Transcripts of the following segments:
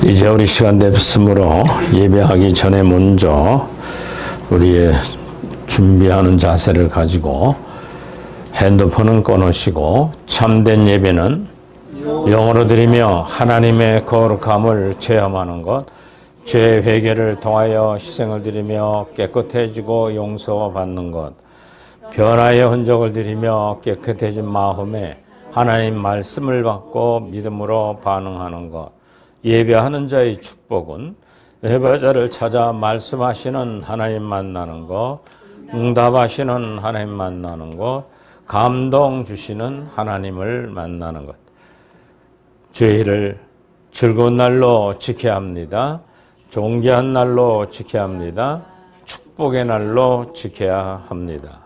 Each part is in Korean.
이제 우리 시간 됐으므로 예배하기 전에 먼저 우리의 준비하는 자세를 가지고 핸드폰은 꺼놓으시고 참된 예배는 영으로 드리며 하나님의 거룩함을 체험하는 것, 죄 회개를 통하여 희생을 드리며 깨끗해지고 용서받는 것, 변화의 흔적을 드리며 깨끗해진 마음에 하나님 말씀을 받고 믿음으로 반응하는 것, 예배하는 자의 축복은 예배자를 찾아 말씀하시는 하나님 만나는 것, 응답하시는 하나님 만나는 것, 감동 주시는 하나님을 만나는 것. 주일을 즐거운 날로 지켜야 합니다. 존귀한 날로 지켜야 합니다. 축복의 날로 지켜야 합니다.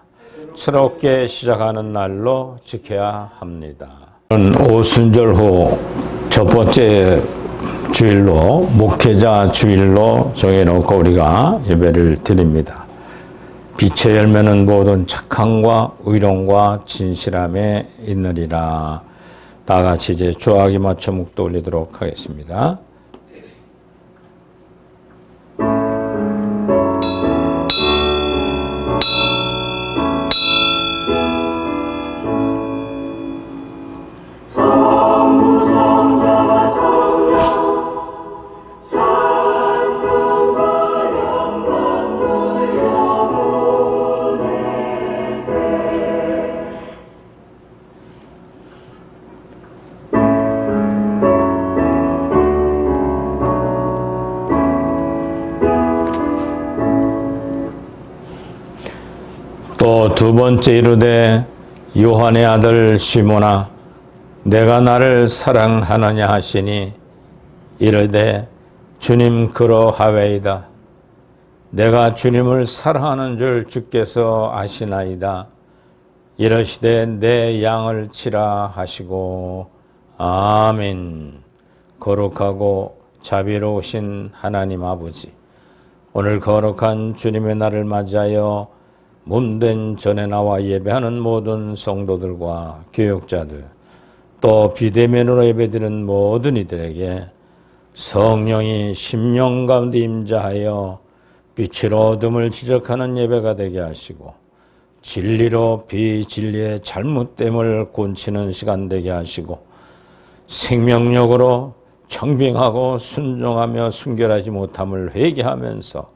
새롭게 시작하는 날로 지켜야 합니다. 오순절 후 첫 번째 주일로 목회자 주일로 정해놓고 우리가 예배를 드립니다. 빛의 열매는 모든 착함과 의로움과 진실함에 있느니라. 다 같이 이제 주악이 맞춰 묵도 올리도록 하겠습니다. 또 두 번째 이르되 요한의 아들 시몬아 내가 나를 사랑하느냐 하시니 이르되 주님 그러하외이다. 내가 주님을 사랑하는 줄 주께서 아시나이다. 이러시되 내 양을 치라 하시고 아멘. 거룩하고 자비로우신 하나님 아버지, 오늘 거룩한 주님의 날을 맞이하여 몸된 전에 나와 예배하는 모든 성도들과 교육자들, 또 비대면으로 예배드리는 모든 이들에게 성령이 심령 가운데 임재하여 빛으로 어둠을 지적하는 예배가 되게 하시고 진리로 비진리의 잘못됨을 곤치는 시간 되게 하시고 생명력으로 청빙하고 순종하며 순결하지 못함을 회개하면서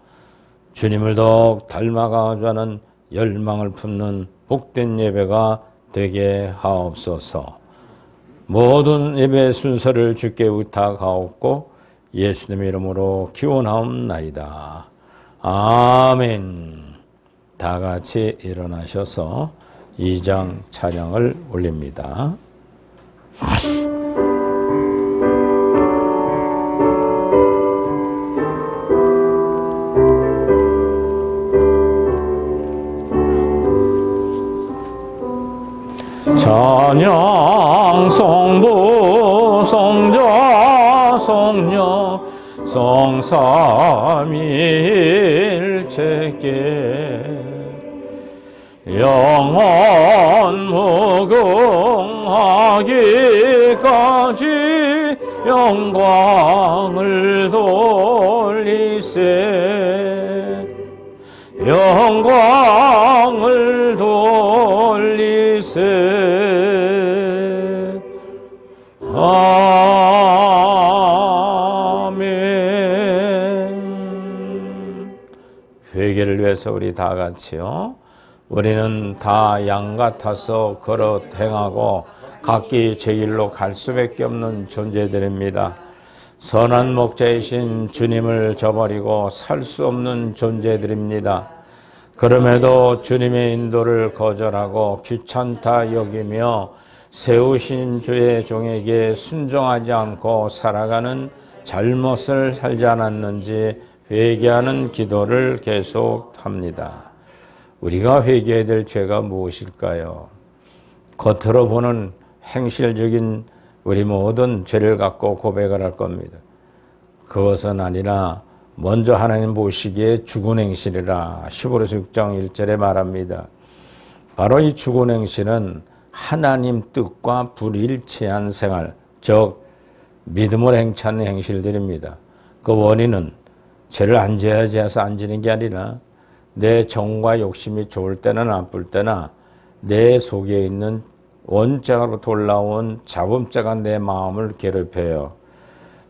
주님을 더욱 닮아가고자 하는 열망을 품는 복된 예배가 되게 하옵소서. 모든 예배 순서를 주께 의탁하옵고 예수님의 이름으로 기원하옵나이다. 아멘. 다 같이 일어나셔서 2장 찬양을 올립니다. 찬양 성부 성자 성령 성삼위일체께 영원 무궁하기까지 영광을 돌리세 영광을 돌리세 아멘. 회개를 위해서 우리 다 같이요. 우리는 다 양 같아서 걸어 행하고 각기 제 길로 갈 수밖에 없는 존재들입니다. 선한 목자이신 주님을 저버리고 살 수 없는 존재들입니다. 그럼에도 주님의 인도를 거절하고 귀찮다 여기며 세우신 주의 종에게 순종하지 않고 살아가는 잘못을 살지 않았는지 회개하는 기도를 계속합니다. 우리가 회개해야 될 죄가 무엇일까요? 겉으로 보는 행실적인 우리 모든 죄를 갖고 고백을 할 겁니다. 그것은 아니라 먼저 하나님 보시기에 죽은 행실이라 히브리서 6장 1절에 말합니다. 바로 이 죽은 행실은 하나님 뜻과 불일치한 생활, 즉 믿음으로 행치하는 행실들입니다. 그 원인은 죄를 안 져야지 해서 안 지는 게 아니라 내 정과 욕심이 좋을 때나 나쁠 때나 내 속에 있는 원죄로부터 올라온 자범죄가 내 마음을 괴롭혀요.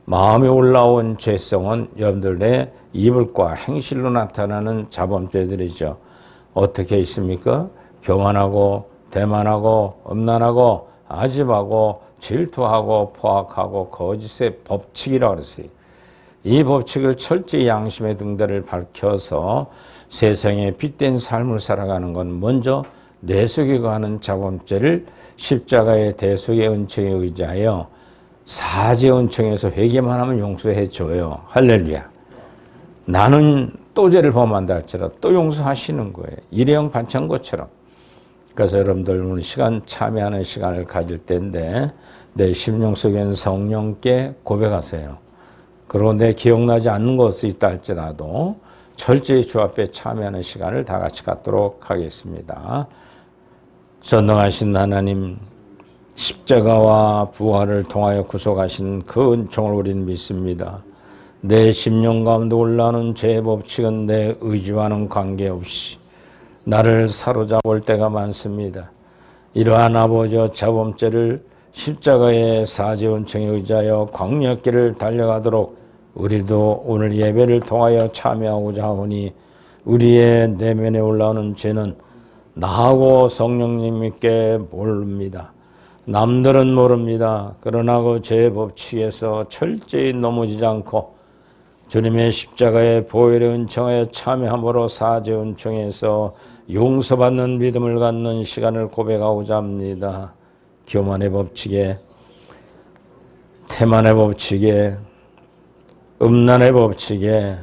마음에 올라온 죄성은 여러분들의 이불과 행실로 나타나는 자범죄들이죠. 어떻게 있습니까? 교만하고 대만하고 음란하고 아집하고 질투하고 포악하고 거짓의 법칙이라고 그랬어요. 이 법칙을 철저히 양심의 등대를 밝혀서 세상에 빛된 삶을 살아가는 건 먼저 내 속에 거하는 자범죄를 십자가의 대속의 은총에 의지하여 사죄 은총에서 회개만 하면 용서해 줘요. 할렐루야. 나는 또 죄를 범한다 할지라도 또 용서하시는 거예요. 일회용 반창고처럼. 그래서 여러분들 오늘 시간 참여하는 시간을 가질 때인데 내 심령 속에는 성령께 고백하세요. 그리고 내 기억나지 않는 것이 있다 할지라도 철저히 주 앞에 참여하는 시간을 다 같이 갖도록 하겠습니다. 전능하신 하나님, 십자가와 부활을 통하여 구속하신 그 은총을 우리는 믿습니다. 내 심령 가운데 올라오는 죄의 법칙은 내 의지와는 관계없이 나를 사로잡을 때가 많습니다. 이러한 아버지의 자범죄를 십자가의 사죄 은총에 의지하여 광야길을 달려가도록 우리도 오늘 예배를 통하여 참여하고자 하오니 우리의 내면에 올라오는 죄는 나하고 성령님께 모릅니다. 남들은 모릅니다. 그러나 그 죄의 법칙에서 철저히 넘어지지 않고 주님의 십자가의 보혈의 은총에 참여함으로 사죄 은총에서 용서받는 믿음을 갖는 시간을 고백하고자 합니다. 교만의 법칙에, 태만의 법칙에, 음란의 법칙에,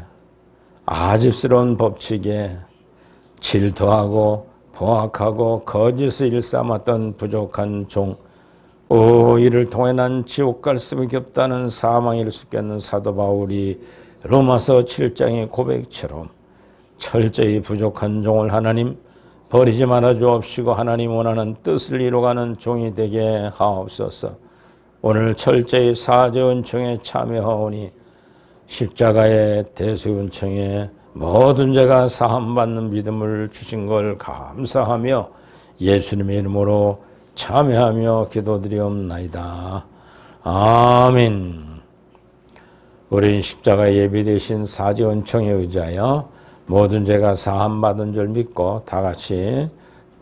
아집스러운 법칙에 질투하고 포악하고 거짓을 일삼았던 부족한 종, 이를 통해 난 지옥 갈 수밖에 없다는 사망에 이를 수 없는 사도 바울이 로마서 7장의 고백처럼 철저히 부족한 종을 하나님 버리지 말아 주옵시고 하나님 원하는 뜻을 이루어가는 종이 되게 하옵소서. 오늘 철저히 사죄 은총에 참여하오니 십자가의 대속 은총에 모든 죄가 사함받는 믿음을 주신 걸 감사하며 예수님의 이름으로 참여하며 기도드리옵나이다. 아멘. 우린 십자가 예비 되신 사죄 은총에 의지하여 모든 죄가 사함받은 줄 믿고 다 같이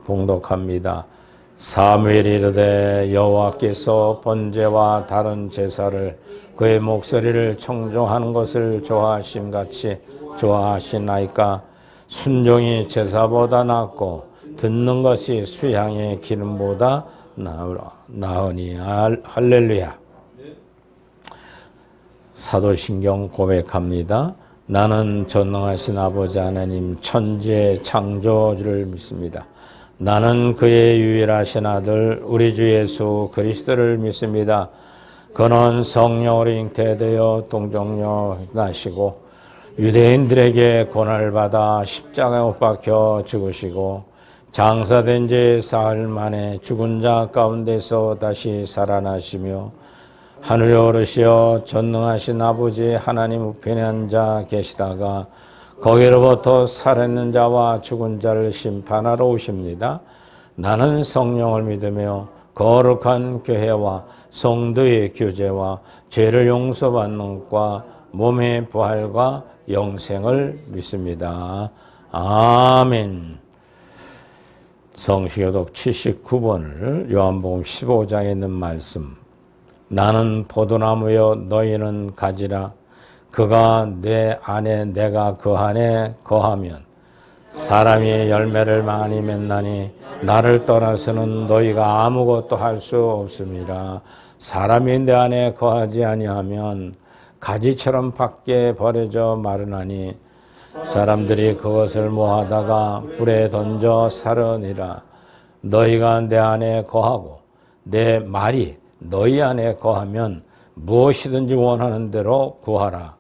봉독합니다. 사무엘이 이르되 여호와께서 번제와 다른 제사를 그의 목소리를 청종하는 것을 좋아하심같이 좋아하시나이까. 순종이 제사보다 낫고 듣는 것이 수향의 기름보다 나으니. 할렐루야. 사도신경 고백합니다. 나는 전능하신 아버지 하나님 천지의 창조주를 믿습니다. 나는 그의 유일하신 아들 우리 주 예수 그리스도를 믿습니다. 그는 성령으로 잉태되어 동정녀 나시고 유대인들에게 고난을 받아 십자가에 못 박혀 죽으시고 장사된 지 사흘 만에 죽은 자 가운데서 다시 살아나시며 하늘에 오르시어 전능하신 아버지 하나님 우편에 앉아 계시다가 거기로부터 살아있는 자와 죽은 자를 심판하러 오십니다. 나는 성령을 믿으며 거룩한 교회와 성도의 교제와 죄를 용서받는 것과 몸의 부활과 영생을 믿습니다. 아멘. 성시교독 79번을 요한복음 15장에 있는 말씀. 나는 포도나무여 너희는 가지라. 그가 내 안에 내가 그 안에 거하면 사람이 열매를 많이 맺나니 나를 떠나서는 너희가 아무것도 할 수 없음이라. 사람이 내 안에 거하지 아니하면 가지처럼 밖에 버려져 마르나니 사람들이 그것을 모아다가 불에 던져 사르니라. 너희가 내 안에 거하고 내 말이 너희 안에 거하면 무엇이든지 원하는 대로 구하라.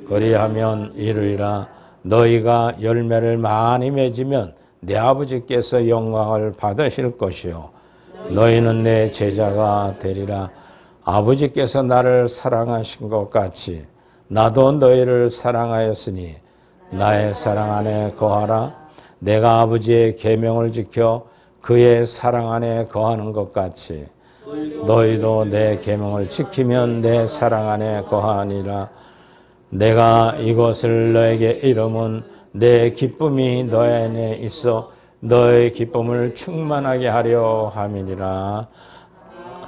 그리하면 이루리라. 너희가 열매를 많이 맺으면 내 아버지께서 영광을 받으실 것이요 너희는 내 제자가 되리라. 아버지께서 나를 사랑하신 것 같이 나도 너희를 사랑하였으니 나의 사랑 안에 거하라. 내가 아버지의 계명을 지켜 그의 사랑 안에 거하는 것 같이 너희도 내 계명을 지키면 내 사랑 안에 거하니라. 내가 이것을 너에게 이름은 내 기쁨이 너희 안에 있어 너의 기쁨을 충만하게 하려 함이니라.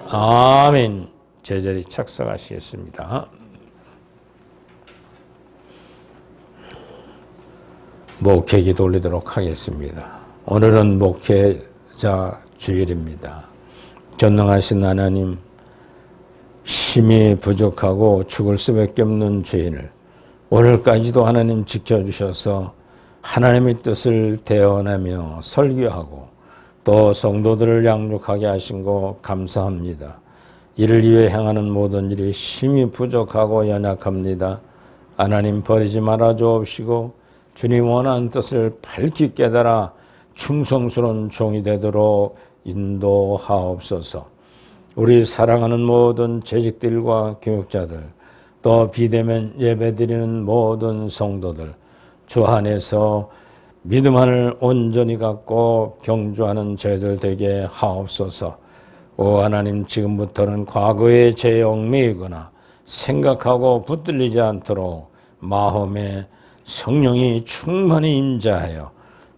아멘. 제자리 착석하시겠습니다. 목회 기도 올리도록 하겠습니다. 오늘은 목회자 주일입니다. 전능하신 하나님, 힘이 부족하고 죽을 수밖에 없는 죄인을 오늘까지도 하나님 지켜주셔서 하나님의 뜻을 대언하며 설교하고 또 성도들을 양육하게 하신 거 감사합니다. 이를 위해 행하는 모든 일이 힘이 부족하고 연약합니다. 하나님 버리지 말아 주옵시고 주님 원하는 뜻을 밝히 깨달아 충성스러운 종이 되도록 인도하옵소서. 우리 사랑하는 모든 재직들과 교육자들, 또 비대면 예배드리는 모든 성도들, 주 안에서 믿음을 온전히 갖고 경주하는 저희들 되게 하옵소서. 오 하나님, 지금부터는 과거의 죄에 얽매이거나 생각하고 붙들리지 않도록 마음에 성령이 충만히 임재하여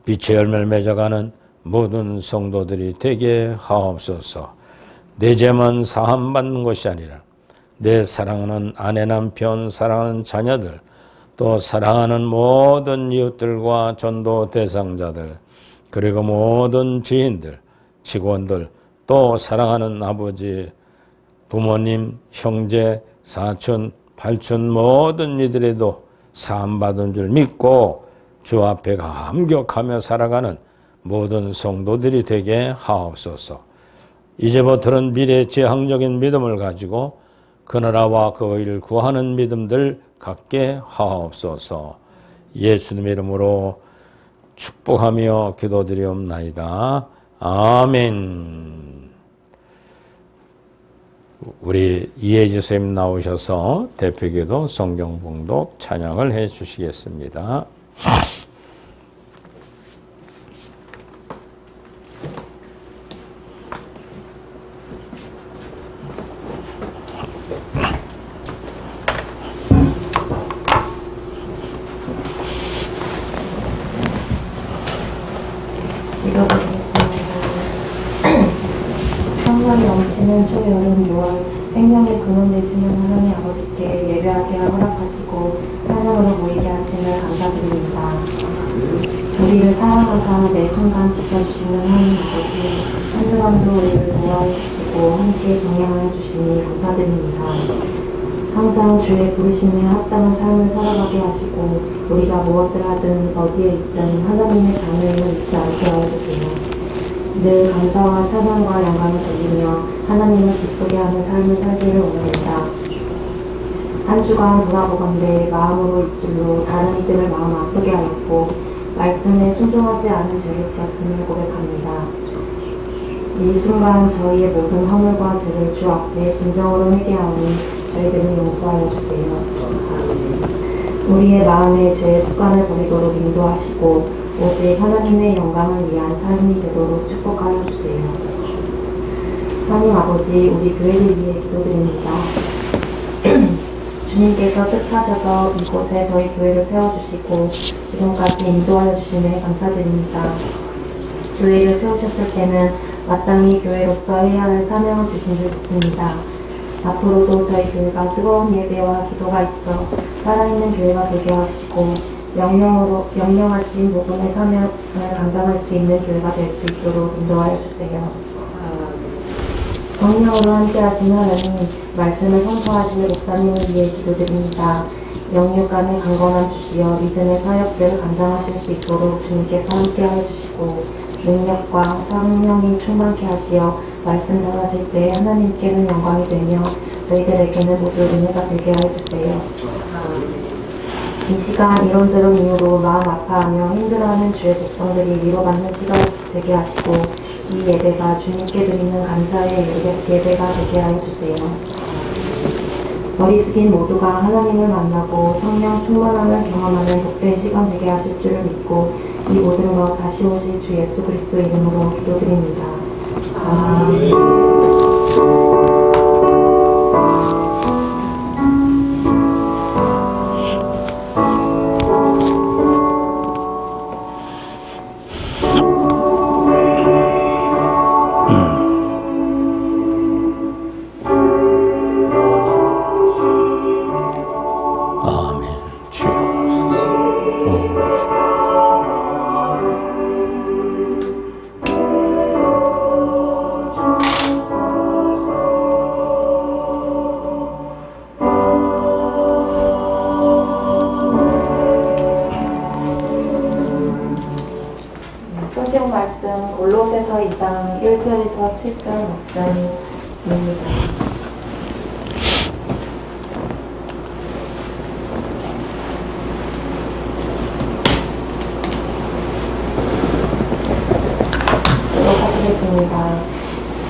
빛의 열매를 맺어가는 모든 성도들이 되게 하옵소서. 내 죄만 사함받는 것이 아니라 내 사랑하는 아내, 남편, 사랑하는 자녀들, 또 사랑하는 모든 이웃들과 전도 대상자들, 그리고 모든 지인들, 직원들, 또 사랑하는 아버지, 부모님, 형제, 사촌, 팔촌 모든 이들에도 사함받은 줄 믿고 주 앞에 감격하며 살아가는 모든 성도들이 되게 하옵소서. 이제부터는 미래의 지향적인 믿음을 가지고 그 나라와 그 일을 구하는 믿음들 갖게 하옵소서. 예수님의 이름으로 축복하며 기도드리옵나이다. 아멘. 우리 이혜지 선생님 나오셔서 대표기도 성경봉독 찬양을 해 주시겠습니다. 성령이 넘치는 초여름 6월 생명의 근원 되시는 하나님 아버지께 예배하게 허락하시고 찬양으로 모이게 하심을 감사드립니다. 우리를 사랑하사 매 순간 지켜주시는 하나님 아버지, 한 주간도 우리를 도와주시고 함께 동행하여 주시니 감사드립니다. 항상 주의 부르심에 합당한 삶을 살아가게 하시고 우리가 무엇을 하든 어디에 있든 하나님의 자녀임을 잊지 않게 하여 주세요. 늘 감사와 찬양과 영광을 돌리며 하나님을 기쁘게 하는 삶을 살기를 원합니다. 한 주간 돌아보건대 마음으로 입술로 다른 이들을 마음 아프게 하였고 말씀에 순종하지 않은 죄를 지었음을 고백합니다. 이 순간 저희의 모든 허물과 죄를 주 앞에 진정으로 회개하오니 저희들을 용서하여 주세요. 우리의 마음에 죄의 습관을 버리도록 인도하시고 오직 하나님의 영광을 위한 삶이 되도록 축복하여 주세요. 하나님 아버지, 우리 교회를 위해 기도드립니다. 주님께서 뜻하셔서 이곳에 저희 교회를 세워주시고 지금까지 인도하여 주시네 감사드립니다. 교회를 세우셨을 때는 마땅히 교회로서 해야 할 사명을 주신 줄 믿습니다. 앞으로도 저희 교회가 뜨거운 예배와 기도가 있어 살아있는 교회가 되게 하시고 영영하신 모든의 사명을 감당할 수 있는 교회가 될 수 있도록 인도하여 주세요. 성령으로 함께 하시는 하나님, 말씀을 선포하실 목사님을 위해 기도드립니다. 영육간의 강건함 주시어 믿음의 사역들을 감당하실 수 있도록 주님께서 함께 하여 주시고 능력과 성령이 충만케 하시어 말씀 전하실 때 하나님께는 영광이 되며 저희들에게는 모두 은혜가 되게 하여 주세요. 이 시간 이런저런 이유로 마음 아파하며 힘들어하는 주의 백성들이 위로받는 시간 되게 하시고 이 예배가 주님께 드리는 감사의 예배가 되게 하여 주세요. 머리 숙인 모두가 하나님을 만나고 성령 충만함을 경험하는 복된 시간 되게 하실 줄을 믿고 이 모든 것 다시 오실 주 예수 그리스도 이름으로 기도드립니다. 아멘. 성경 말씀 골로새서 2장 1절에서 7절 말씀입니다. 하시겠습니다.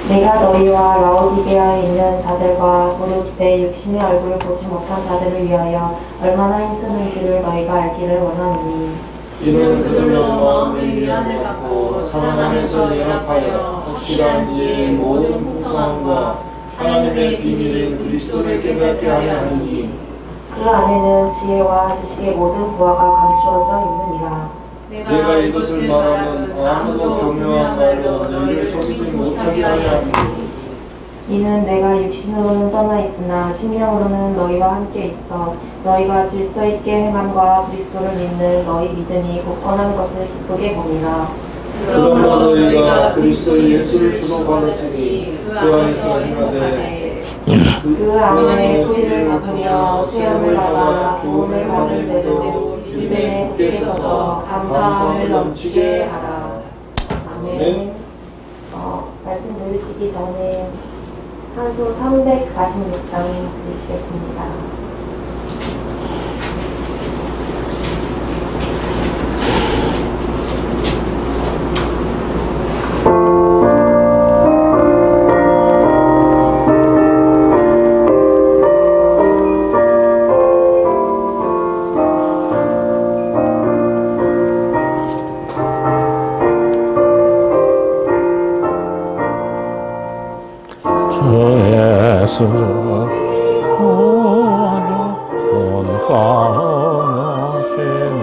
내가 너희와 라오디게아에 있는 자들과 고린도의 육신의 얼굴을 보지 못한 자들을 위하여 얼마나 힘쓰는지를 너희가 알기를 원하노니 이는 그들로 마음의 위안을 받고 사랑 안에서 연합하여 확실한 이의 모든 풍성함과 하나님의 비밀인 그리스도를 깨닫게 하려 하니 그 안에는 지혜와 지식의 모든 부하가 감추어져 있느니라. 내가 이것을 말하면 아무도 교묘한 말로 너희를 속이지 못하게 하려 하니 이는 내가 육신으로는 떠나 있으나 심령으로는 너희와 함께 있어 너희가 질서 있게 행함과 그리스도를 믿는 너희 믿음이 굳건한 것을 기쁘게 봅니다. 그러므로 너희가 그리스도 예수를 주로 받았으니 그 안에서 생각하되 그 안에 뿌리를 박으며 시험을 받아 교훈을 받는데도 믿음에 굳게 서서 감사함을 넘치게 하라. 아멘. 말씀 들으시기 전에 찬송 346장 들으시겠습니다. 예수 본사하시니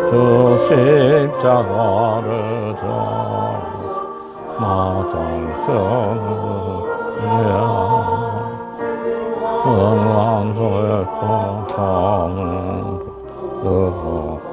주 십자가를 져나 장성이야 등한소의 풍성을 으소서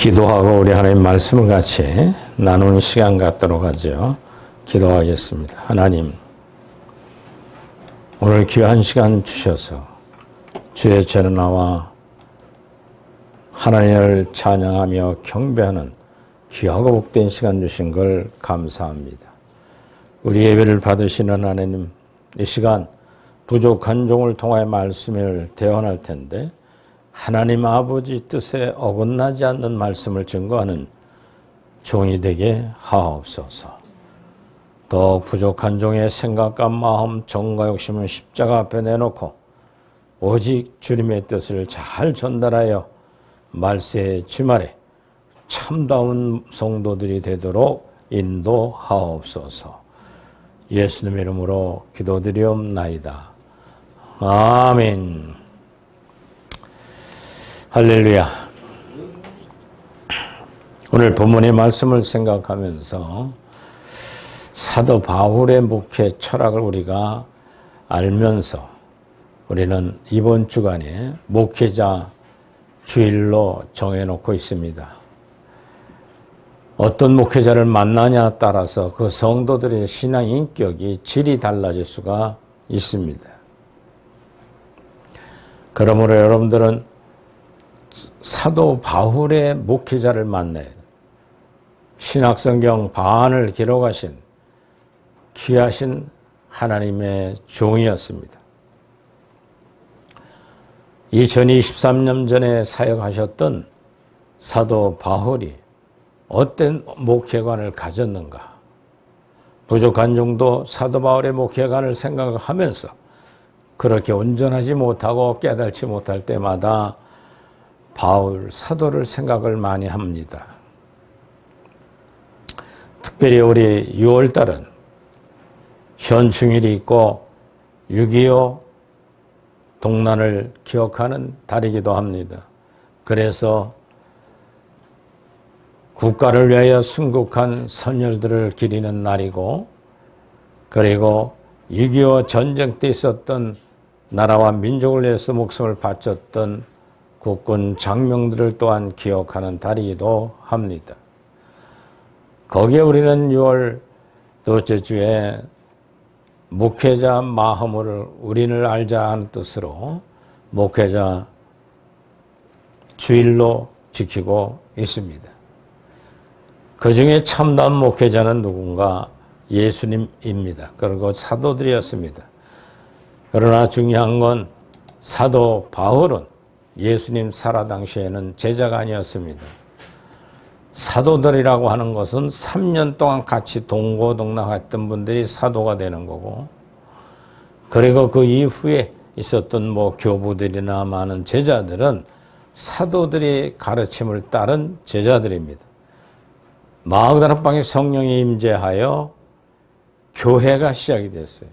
기도하고 우리 하나님 말씀을 같이 나누는 시간 갖도록 하죠. 기도하겠습니다. 하나님, 오늘 귀한 시간 주셔서 주의 전에 나와 하나님을 찬양하며 경배하는 귀하고 복된 시간 주신 걸 감사합니다. 우리 예배를 받으시는 하나님, 이 시간 부족한 종을 통하여 말씀을 대언할 텐데 하나님 아버지 뜻에 어긋나지 않는 말씀을 증거하는 종이 되게 하옵소서. 더욱 부족한 종의 생각과 마음, 정과 욕심을 십자가 앞에 내놓고 오직 주님의 뜻을 잘 전달하여 말세의 주말에 참다운 성도들이 되도록 인도하옵소서. 예수님의 이름으로 기도드리옵나이다. 아멘. 할렐루야. 오늘 본문의 말씀을 생각하면서 사도 바울의 목회 철학을 우리가 알면서 우리는 이번 주간에 목회자 주일로 정해놓고 있습니다. 어떤 목회자를 만나냐에 따라서 그 성도들의 신앙 인격이 질이 달라질 수가 있습니다. 그러므로 여러분들은 사도 바울의 목회자를 만나야 돼요. 신약성경 반을 기록하신 귀하신 하나님의 종이었습니다. 2023년 전에 사역하셨던 사도 바울이 어떤 목회관을 가졌는가? 부족한 정도 사도 바울의 목회관을 생각하면서 그렇게 온전하지 못하고 깨달지 못할 때마다 바울 사도를 생각을 많이 합니다. 특별히 우리 6월달은 현충일이 있고 6.25 동란을 기억하는 달이기도 합니다. 그래서 국가를 위하여 순국한 선열들을 기리는 날이고, 그리고 6.25 전쟁 때 있었던 나라와 민족을 위해서 목숨을 바쳤던 국군 장병들을 또한 기억하는 달이기도 합니다. 거기에 우리는 6월 둘째 주에 목회자 마음을 우리를 알자 하는 뜻으로 목회자 주일로 지키고 있습니다. 그 중에 참다운 목회자는 누군가? 예수님입니다. 그리고 사도들이었습니다. 그러나 중요한 건 사도 바울은 예수님 살아 당시에는 제자가 아니었습니다. 사도들이라고 하는 것은 3년 동안 같이 동고동락했던 분들이 사도가 되는 거고, 그리고 그 이후에 있었던 교부들이나 많은 제자들은 사도들의 가르침을 따른 제자들입니다. 마그다라방에 성령이 임재하여 교회가 시작이 됐어요.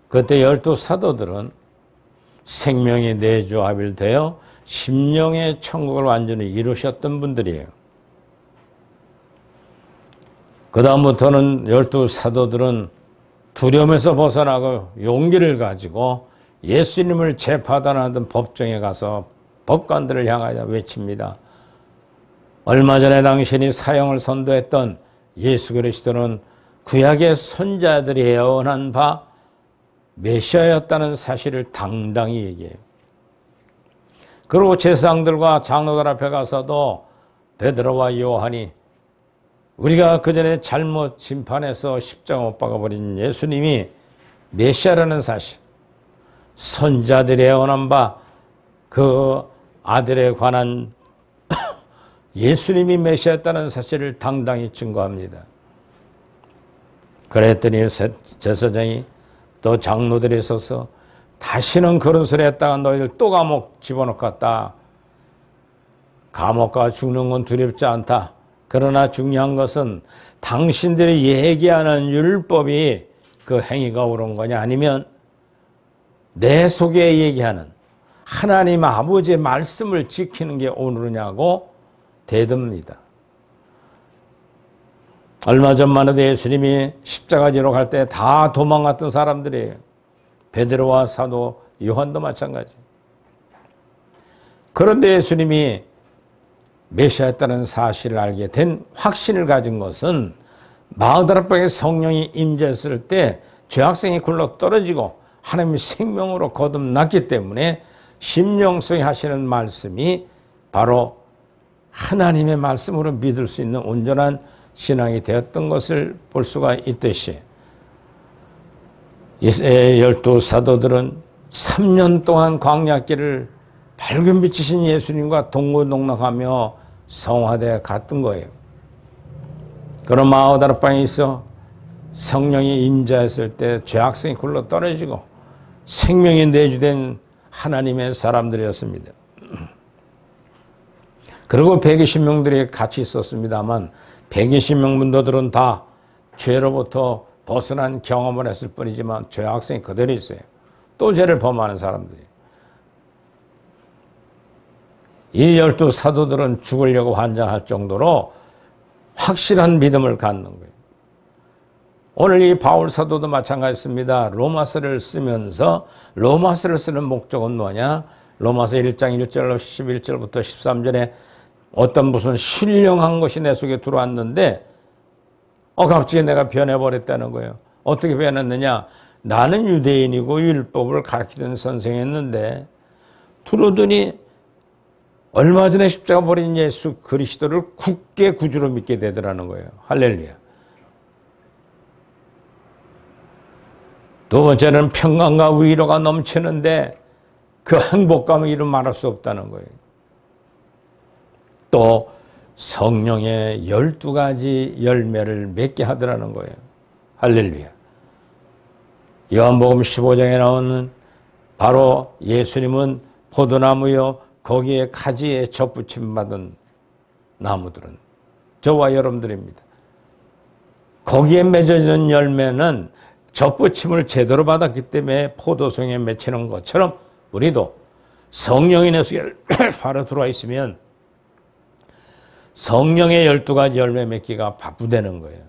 그때 12사도들은 생명이 내조합일되어 심령의 천국을 완전히 이루셨던 분들이에요. 그 다음부터는 12사도들은 두려움에서 벗어나고 용기를 가지고 예수님을 재판하던 법정에 가서 법관들을 향하여 외칩니다. 얼마 전에 당신이 사형을 선도했던 예수 그리스도는 구약의 선자들이 예언한 바 메시아였다는 사실을 당당히 얘기해요. 그리고 제사장들과 장로들 앞에 가서도 베드로와 요한이 우리가 그전에 잘못 심판해서 십자가 못 박아버린 예수님이 메시아라는 사실, 선자들이 예언한 바 그 아들에 관한 예수님이 메시아였다는 사실을 당당히 증거합니다. 그랬더니 제사장이 또 장로들이 서서 다시는 그런 소리 했다가 너희들 또 감옥 집어넣겠다. 감옥 가 죽는 건 두렵지 않다. 그러나 중요한 것은 당신들이 얘기하는 율법이 그 행위가 옳은 거냐, 아니면 내 속에 얘기하는 하나님 아버지의 말씀을 지키는 게 옳으냐고 대듭니다. 얼마 전만 해도 예수님이 십자가 지러 갈 때 다 도망갔던 사람들이에요. 베드로와 사도 요한도 마찬가지. 그런데 예수님이 메시아였다는 사실을 알게 된 확신을 가진 것은 마그다라방에 성령이 임재했을 때 죄악성이 굴러 떨어지고 하나님의 생명으로 거듭났기 때문에 심령속에 하시는 말씀이 바로 하나님의 말씀으로 믿을 수 있는 온전한 신앙이 되었던 것을 볼 수가 있듯이 이스라엘 12 사도들은 3년 동안 광야길을 밝은 빛이신 예수님과 동고동락하며 성화대에 갔던 거예요. 그런 마그다라방에 있어 성령이 임재했을 때 죄악성이 굴러 떨어지고 생명이 내주된 하나님의 사람들이었습니다. 그리고 120명들이 같이 있었습니다만 120명 문도들은 다 죄로부터 벗어난 경험을 했을 뿐이지만 죄악성이 그대로 있어요. 또 죄를 범하는 사람들이. 이 12 사도들은 죽으려고 환장할 정도로 확실한 믿음을 갖는 거예요. 오늘 이 바울 사도도 마찬가지입니다. 로마서를 쓰면서 로마서를 쓰는 목적은 뭐냐? 로마서 1장 1절로 11절부터 13절에 어떤 무슨 신령한 것이 내 속에 들어왔는데 갑자기 내가 변해버렸다는 거예요. 어떻게 변했느냐? 나는 유대인이고 율법을 가르치던 선생이었는데 들어오더니 얼마 전에 십자가 버린 예수 그리스도를 굳게 구주로 믿게 되더라는 거예요. 할렐루야. 두 번째는 평강과 위로가 넘치는데 그 행복감을 이루 말할 수 없다는 거예요. 또 성령의 12가지 열매를 맺게 하더라는 거예요. 할렐루야. 요한복음 15장에 나오는 바로 예수님은 포도나무요 거기에 가지에 접붙임 받은 나무들은 저와 여러분들입니다. 거기에 맺어지는 열매는 접붙임을 제대로 받았기 때문에 포도송에 맺히는 것처럼 우리도 성령의 내 속에 바로 들어와 있으면 성령의 12가지 열매 맺기가 바쁘다는 거예요.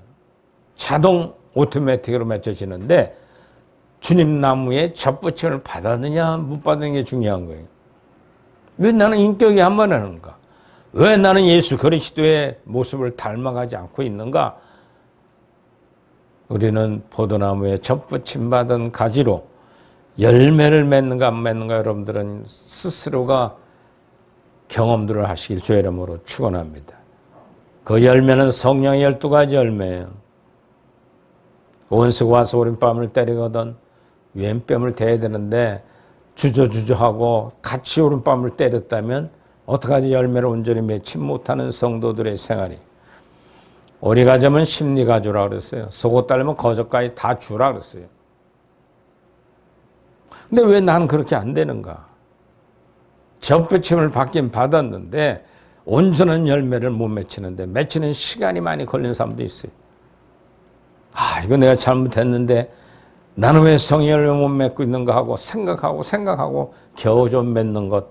자동 오토매틱으로 맺혀지는데 주님 나무에 접붙임을 받았느냐 못 받는 게 중요한 거예요. 왜 나는 인격이 한 번 하는가? 왜 나는 예수 그리스도의 모습을 닮아가지 않고 있는가? 우리는 포도나무에 접붙임 받은 가지로 열매를 맺는가 안 맺는가 여러분들은 스스로가 경험들을 하시길 주의 이름으로 축원합니다. 그 열매는 성령의 12가지 열매예요. 원수가 와서 오른뺨을 때리거든 왼뺨을 대야 되는데 주저주저하고 같이 오른뺨을 때렸다면 어떡하지? 열매를 온전히 맺지 못하는 성도들의 생활이. 오리 가자면 심리 가주라 그랬어요. 속옷 달면 거저까지 다 주라 그랬어요. 근데 왜 나는 그렇게 안 되는가? 접붙임을 받긴 받았는데 온전한 열매를 못 맺히는데 맺히는 시간이 많이 걸리는 사람도 있어요. 이거 내가 잘못했는데 나는 왜 성의 열매 못 맺고 있는가 하고 생각하고 겨우 좀 맺는 것.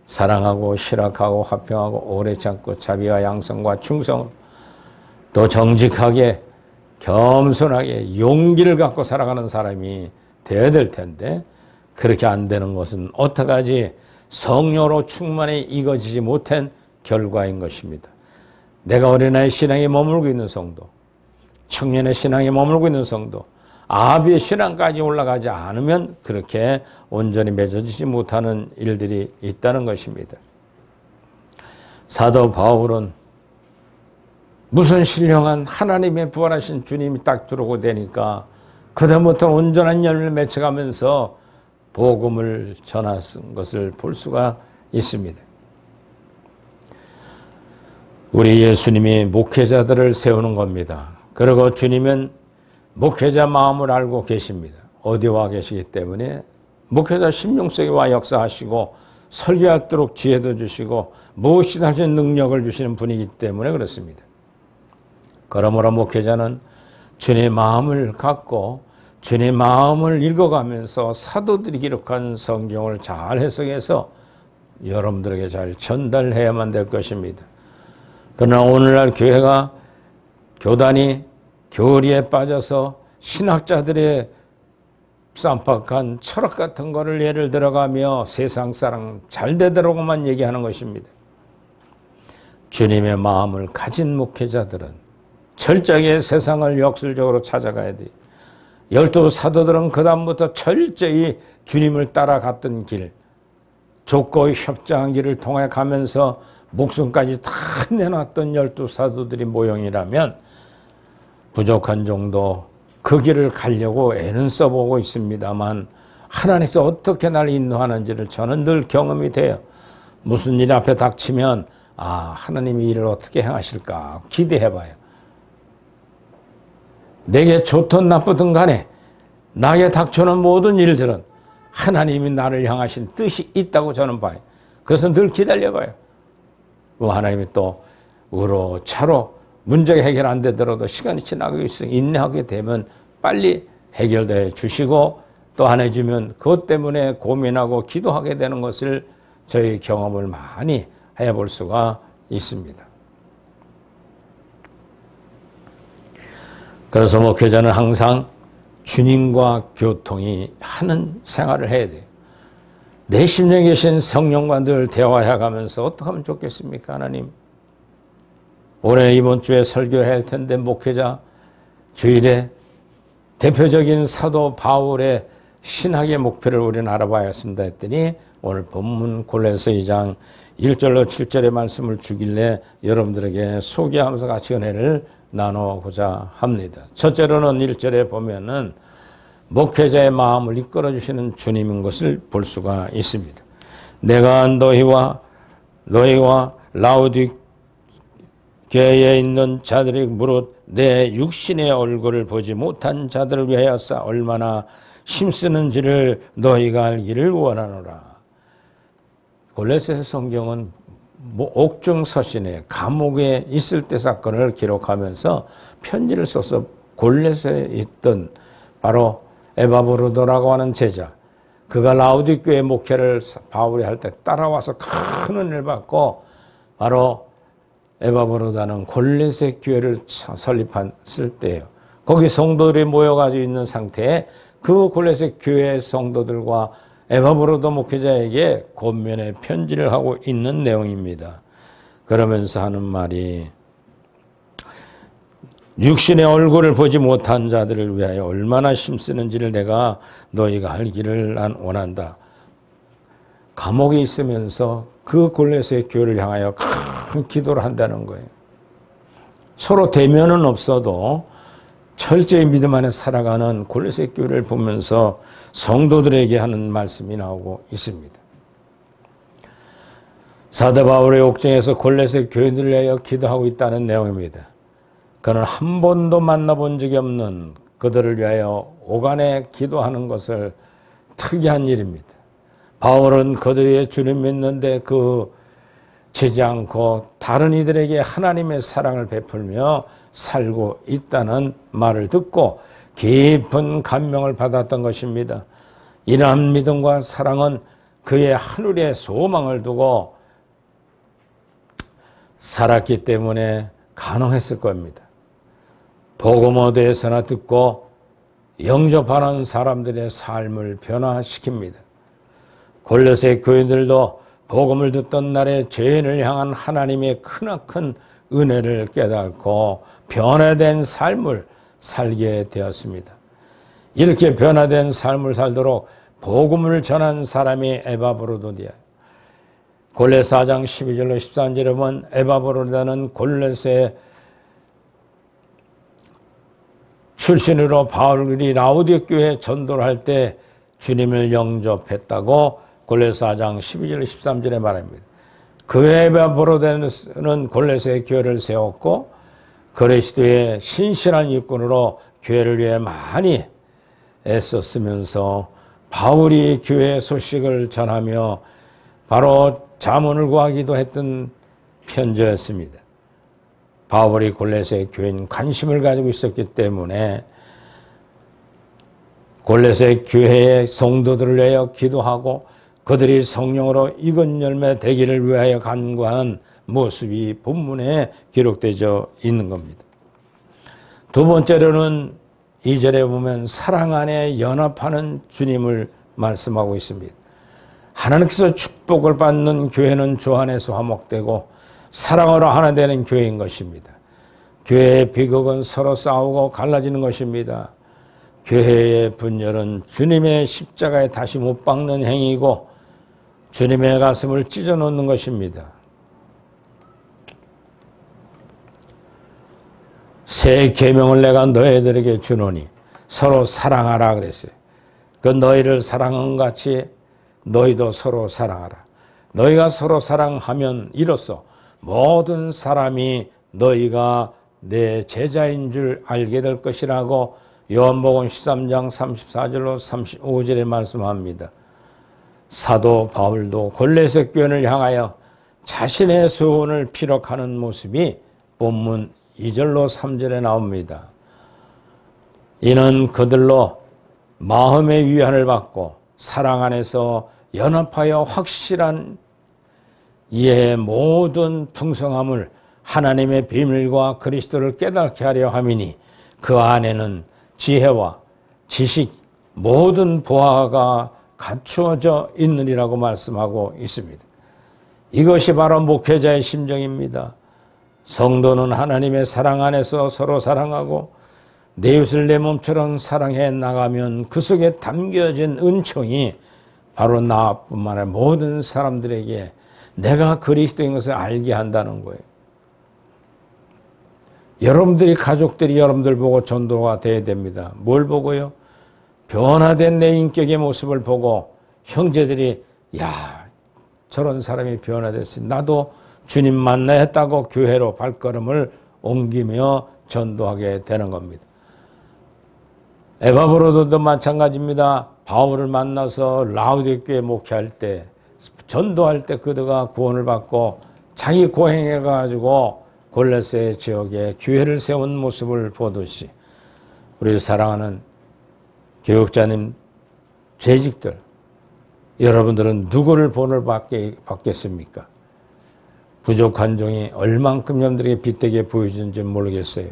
사랑하고 실학하고 화평하고 오래 참고 자비와 양성과 충성 또 정직하게 겸손하게 용기를 갖고 살아가는 사람이 되어야 될 텐데 그렇게 안 되는 것은 어떡하지? 성령으로 충만히 익어지지 못한 결과인 것입니다. 내가 어린아이 신앙에 머물고 있는 성도, 청년의 신앙에 머물고 있는 성도, 아비의 신앙까지 올라가지 않으면 그렇게 온전히 맺어지지 못하는 일들이 있다는 것입니다. 사도 바울은 무슨 신령한 하나님의 부활하신 주님이 딱 들어오고 되니까 그다음부터 온전한 열매를 맺혀가면서 복음을 전한 것을 볼 수가 있습니다. 우리 예수님이 목회자들을 세우는 겁니다. 그리고 주님은 목회자 마음을 알고 계십니다. 어디 와 계시기 때문에 목회자 심령 속에 와 역사하시고 설교하도록 지혜도 주시고 무엇이든 할 수 있는 능력을 주시는 분이기 때문에 그렇습니다. 그러므로 목회자는 주님의 마음을 갖고 주님의 마음을 읽어가면서 사도들이 기록한 성경을 잘 해석해서 여러분들에게 잘 전달해야만 될 것입니다. 그러나 오늘날 교회가 교단이 교리에 빠져서 신학자들의 쌈박한 철학 같은 거를 예를 들어가며 세상 사람 잘 되더라고만 얘기하는 것입니다. 주님의 마음을 가진 목회자들은 철저하게 세상을 역설적으로 찾아가야 돼요. 12 사도들은 그 다음부터 철저히 주님을 따라갔던 길, 좁고 협장한 길을 통해 가면서 목숨까지 다 내놨던 12 사도들이 모형이라면 부족한 정도 그 길을 가려고 애는 써보고 있습니다만 하나님께서 어떻게 나를 인도하는지를 저는 늘 경험이 돼요. 무슨 일 앞에 닥치면 하나님이 일을 어떻게 행하실까 기대해봐요. 내게 좋든 나쁘든 간에 나에게 닥쳐오는 모든 일들은 하나님이 나를 향하신 뜻이 있다고 저는 봐요. 그래서 늘 기다려봐요. 하나님이 또 우로 차로 문제가 해결 안 되더라도 시간이 지나고 있으니 인내하게 되면 빨리 해결돼 주시고 또 안 해주면 그것 때문에 고민하고 기도하게 되는 것을 저희 경험을 많이 해볼 수가 있습니다. 그래서 목회자는 항상 주님과 교통이 하는 생활을 해야 돼요. 내 심령에 계신 성령과 늘 대화해가면서 어떻게 하면 좋겠습니까, 하나님? 올해 이번 주에 설교해야 할 텐데 목회자 주일에 대표적인 사도 바울의 신학의 목표를 우리는 알아봐야겠습니다 했더니 오늘 본문 골로새 2장 1절로 7절의 말씀을 주길래 여러분들에게 소개하면서 같이 은혜를 나누고자 합니다. 첫째로는 1절에 보면은 목회자의 마음을 이끌어 주시는 주님인 것을 볼 수가 있습니다. 내가 너희와 라우디게에 있는 자들이 무릇 내 육신의 얼굴을 보지 못한 자들을 위하여서 얼마나 힘쓰는지를 너희가 알기를 원하노라. 골로새 성경은 옥중 서신에 감옥에 있을 때 사건을 기록하면서 편지를 써서 골로새에 있던 바로 에바브로도라고 하는 제자, 그가 라우디교회 목회를 바울이 할 때 따라와서 큰 은혜를 받고 바로 에바브로다는 골로새 교회를 설립했을 때예요. 거기 성도들이 모여가지고 있는 상태에 그 골로새 교회 성도들과 에바브로도 목회자에게 권면의 편지를 하고 있는 내용입니다. 그러면서 하는 말이 육신의 얼굴을 보지 못한 자들을 위하여 얼마나 힘쓰는지를 내가 너희가 알기를 난 원한다. 감옥에 있으면서 그 골로새 교회를 향하여 큰 기도를 한다는 거예요. 서로 대면은 없어도 철저히 믿음 안에 살아가는 골로새 교회를 보면서 성도들에게 하는 말씀이 나오고 있습니다. 사도 바울의 옥중에서 골로새 교회들을 위하여 기도하고 있다는 내용입니다. 그는 한 번도 만나본 적이 없는 그들을 위하여 오간에 기도하는 것을 특이한 일입니다. 바울은 그들이 주님 믿는데 지지 않고 다른 이들에게 하나님의 사랑을 베풀며 살고 있다는 말을 듣고 깊은 감명을 받았던 것입니다. 이러한 믿음과 사랑은 그의 하늘의 소망을 두고 살았기 때문에 가능했을 겁니다. 복음 어디에서나 듣고 영접하는 사람들의 삶을 변화시킵니다. 골로새 교인들도 복음을 듣던 날에 죄인을 향한 하나님의 크나큰 은혜를 깨닫고 변화된 삶을 살게 되었습니다. 이렇게 변화된 삶을 살도록 복음을 전한 사람이 에바브로도디아. 골로새 4장 12절로 13절에 보면 에바브로도는 골로새 출신으로 바울이 라우디게 교회에 전도를 할 때 주님을 영접했다고 골로새 4장 12절 13절에 말합니다. 그 에바브로도는 골로새 교회를 세웠고 그리스도의 신실한 일꾼으로 교회를 위해 많이 애썼으면서 바울이 교회 소식을 전하며 바로 자문을 구하기도 했던 편지였습니다. 바울이 골로새 교회에 관심을 가지고 있었기 때문에 골로새 교회의 성도들을 위하여 기도하고 그들이 성령으로 익은 열매 되기를 위하여 간구하는 모습이 본문에 기록되어 있는 겁니다. 두 번째로는 2절에 보면 사랑 안에 연합하는 주님을 말씀하고 있습니다. 하나님께서 축복을 받는 교회는 주 안에서 화목되고 사랑으로 하나 되는 교회인 것입니다. 교회의 비극은 서로 싸우고 갈라지는 것입니다. 교회의 분열은 주님의 십자가에 다시 못 박는 행위이고 주님의 가슴을 찢어놓는 것입니다. 새 계명을 내가 너희들에게 주노니 서로 사랑하라 그랬어요. 그 너희를 사랑한 같이 너희도 서로 사랑하라. 너희가 서로 사랑하면 이로써 모든 사람이 너희가 내 제자인 줄 알게 될 것이라고 요한복음 13장 34절로 35절에 말씀합니다. 사도 바울도 골로새 교회를 향하여 자신의 소원을 피력하는 모습이 본문 2절로 3절에 나옵니다. 이는 그들로 마음의 위안을 받고 사랑 안에서 연합하여 확실한 이해의 모든 풍성함을 하나님의 비밀과 그리스도를 깨닫게 하려 함이니 그 안에는 지혜와 지식 모든 보화가 갖추어져 있느니라고 말씀하고 있습니다. 이것이 바로 목회자의 심정입니다. 성도는 하나님의 사랑 안에서 서로 사랑하고 내 이웃을 내 몸처럼 사랑해 나가면 그 속에 담겨진 은총이 바로 나뿐만 아니라 모든 사람들에게 내가 그리스도인 것을 알게 한다는 거예요. 여러분들이 가족들이 여러분들 보고 전도가 돼야 됩니다. 뭘 보고요? 변화된 내 인격의 모습을 보고 형제들이 야 저런 사람이 변화됐으니 나도 주님 만나야 했다고 교회로 발걸음을 옮기며 전도하게 되는 겁니다. 에바브로도 마찬가지입니다. 바울을 만나서 라우디게 교회 목회할 때 전도할 때 그들가 구원을 받고 자기 고행해가지고 골로새 지역에 교회를 세운 모습을 보듯이 우리 사랑하는 교육자님, 재직들 여러분들은 누구를 본을 받겠습니까? 부족한 종이 얼만큼 여러분들에게 빗대게 보여주는지 모르겠어요.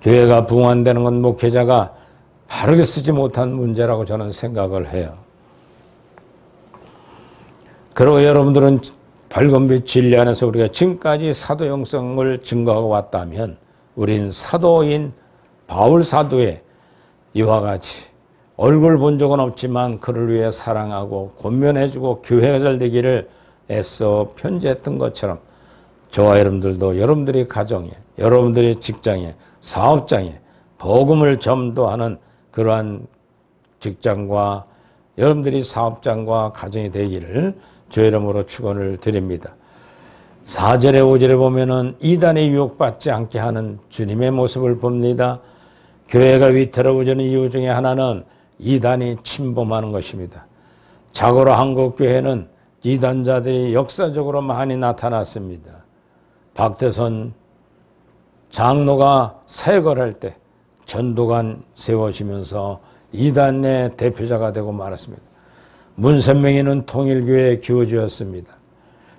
교회가 붕괴되는 건 목회자가 바르게 쓰지 못한 문제라고 저는 생각을 해요. 그리고 여러분들은 밝은 빛 진리 안에서 우리가 지금까지 사도 영성을 증거하고 왔다면 우린 사도인 바울 사도의 이와 같이 얼굴 본 적은 없지만 그를 위해 사랑하고 권면해주고 교회가 잘 되기를 애써 편지했던 것처럼 저와 여러분들도 여러분들의 가정에 여러분들의 직장에 사업장에 복음을 전도하는 그러한 직장과 여러분들이 사업장과 가정이 되기를 주의 이름으로 축원을 드립니다. 4절에 5절에 보면은 이단에 유혹받지 않게 하는 주님의 모습을 봅니다. 교회가 위태로워지는 이유 중에 하나는 이단이 침범하는 것입니다. 자고로 한국 교회는 이단자들이 역사적으로 많이 나타났습니다. 박대선 장로가 사역을 할 때 전도관 세워지면서 이단의 대표자가 되고 말았습니다. 문선명이는 통일교회의 교주였습니다.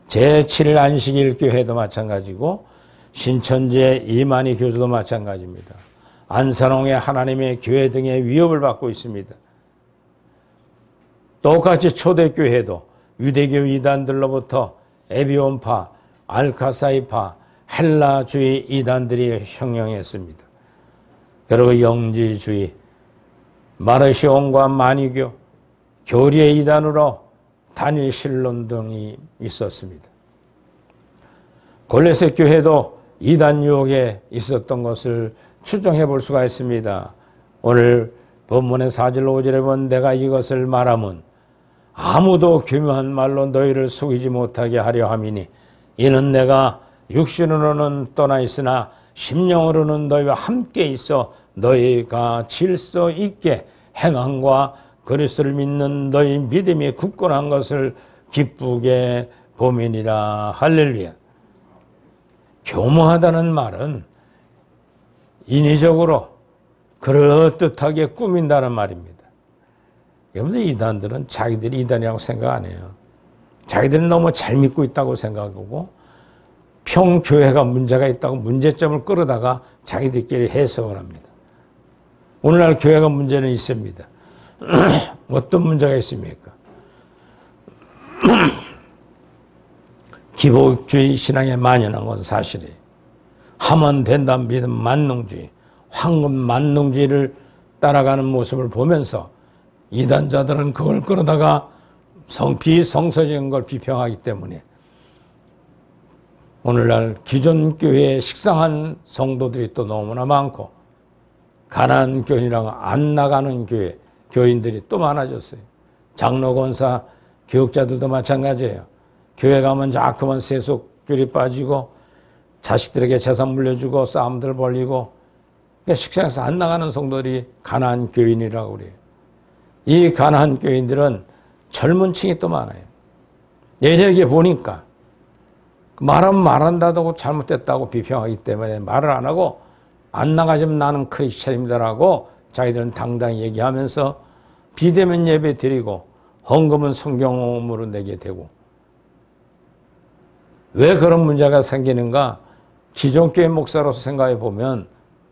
제7일 안식일 교회도 마찬가지고 신천지의 이만희 교주도 마찬가지입니다. 안산홍의 하나님의 교회 등의 위협을 받고 있습니다. 똑같이 초대교회도 유대교 이단들로부터 에비온파, 알카사이파, 헬라주의 이단들이 형용했습니다. 그리고 영지주의, 마르시온과 마니교, 교리의 이단으로 단일 신론 등이 있었습니다. 골로새 교회도 이단 유혹에 있었던 것을 추정해 볼 수가 있습니다. 오늘 본문의 4절 5절에 보면 내가 이것을 말하면 아무도 교묘한 말로 너희를 속이지 못하게 하려 함이니 이는 내가 육신으로는 떠나 있으나 심령으로는 너희와 함께 있어 너희가 질서 있게 행함과 그리스도를 믿는 너희 믿음이 굳건한 것을 기쁘게 봄이니라. 할렐루야. 교묘하다는 말은 인위적으로 그럴듯하게 꾸민다는 말입니다. 여러분들 이단들은 자기들이 이단이라고 생각 안 해요. 자기들은 너무 잘 믿고 있다고 생각하고 평교회가 문제가 있다고 문제점을 끌어다가 자기들끼리 해석을 합니다. 오늘날 교회가 문제는 있습니다. 어떤 문제가 있습니까? 기복주의 신앙에 만연한 건 사실이에요. 하면 된다는 믿음 만능주의, 황금 만능주의를 따라가는 모습을 보면서 이단자들은 그걸 끌어다가 비성서적인 걸 비평하기 때문에 오늘날 기존 교회에 식상한 성도들이 또 너무나 많고 가난한 교인이라고 안 나가는 교회, 교인들이 또 많아졌어요. 장로, 권사, 교육자들도 마찬가지예요. 교회 가면 자꾸만 세속줄이 빠지고 자식들에게 재산 물려주고 싸움들 벌리고 그러니까 식상에서 안 나가는 성도들이 가난한 교인이라고 그래요. 이 가난한 교인들은 젊은 층이 또 많아요. 예리하게 보니까 말하면 말한다고 잘못됐다고 비평하기 때문에 말을 안 하고 안 나가지면 나는 크리스찬입니다라고 자기들은 당당히 얘기하면서 비대면 예배 드리고 헌금은 성경으로 내게 되고 왜 그런 문제가 생기는가? 기존 교회 목사로서 생각해 보면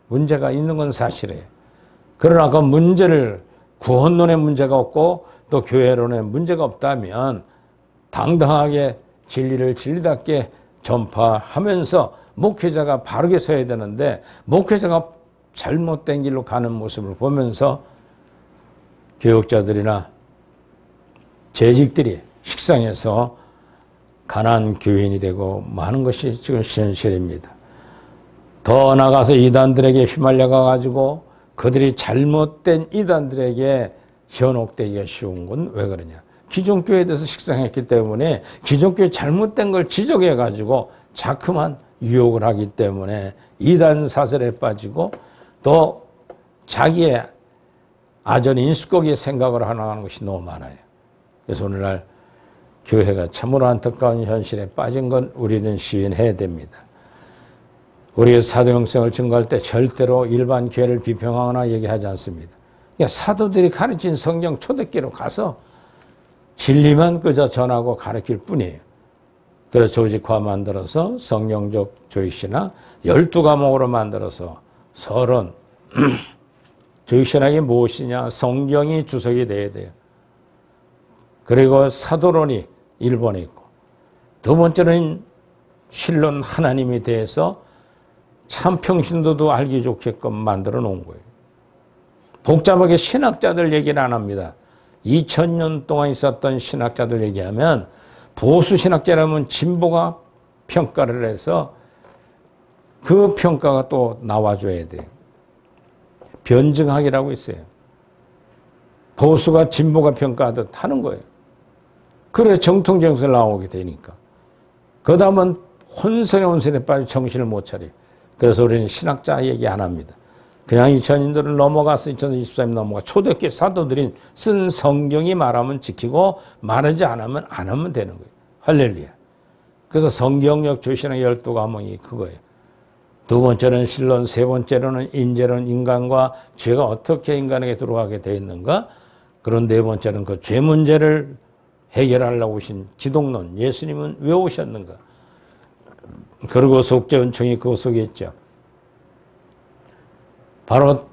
문제가 있는 건 사실이에요. 그러나 그 문제를 구원론의 문제가 없고 또 교회론의 문제가 없다면 당당하게 진리를 진리답게 전파하면서 목회자가 바르게 서야 되는데 목회자가 잘못된 길로 가는 모습을 보면서 교육자들이나 재직들이 식상해서 가난한 교인이 되고 많은 것이 지금 현실입니다. 더 나아가서 이단들에게 휘말려가 가지고 그들이 잘못된 이단들에게 현혹되기가 쉬운 건 왜 그러냐? 기존 교회에 대해서 식상했기 때문에 기존 교회 잘못된 걸 지적해 가지고 자꾸만 유혹을 하기 때문에 이단 사설에 빠지고 또 자기의 아전 인수거기의 생각을 하는 것이 너무 많아요. 그래서 오늘날 교회가 참으로 안타까운 현실에 빠진 건 우리는 시인해야 됩니다. 우리의 사도 형성을 증거할 때 절대로 일반 교회를 비평하거나 얘기하지 않습니다. 그러니까 사도들이 가르친 성경 초대교로 가서 진리만 그저 전하고 가르칠 뿐이에요. 그래서 조직화 만들어서 성경적 조익신학 12과목으로 만들어서 서론, 조익신학이 무엇이냐? 성경이 주석이 돼야 돼요. 그리고 사도론이 1번에 있고 두 번째는 신론 하나님에 대해서 참 평신도도 알기 좋게끔 만들어 놓은 거예요. 복잡하게 신학자들 얘기를 안 합니다. 2000년 동안 있었던 신학자들 얘기하면 보수 신학자라면 진보가 평가를 해서 그 평가가 또 나와줘야 돼요. 변증학이라고 있어요. 보수가 진보가 평가하듯 하는 거예요. 그래 정통정설 나오게 되니까. 그 다음은 혼선에 빠져 정신을 못 차려. 그래서 우리는 신학자 얘기 안 합니다. 그냥 2000년도를 넘어가서 2024년 넘어가 초대교회 사도들이 쓴 성경이 말하면 지키고 말하지 않으면 안 하면 되는 거예요. 할렐루야. 그래서 성경력 조신의 12과목이 그거예요. 두 번째는 신론, 세 번째로는 인재론, 인간과 죄가 어떻게 인간에게 들어가게 되어 있는가. 그런 네 번째는 그 죄 문제를 해결하려고 오신 지독론, 예수님은 왜 오셨는가. 그리고 속죄 은총이 그 속에 있죠. 바로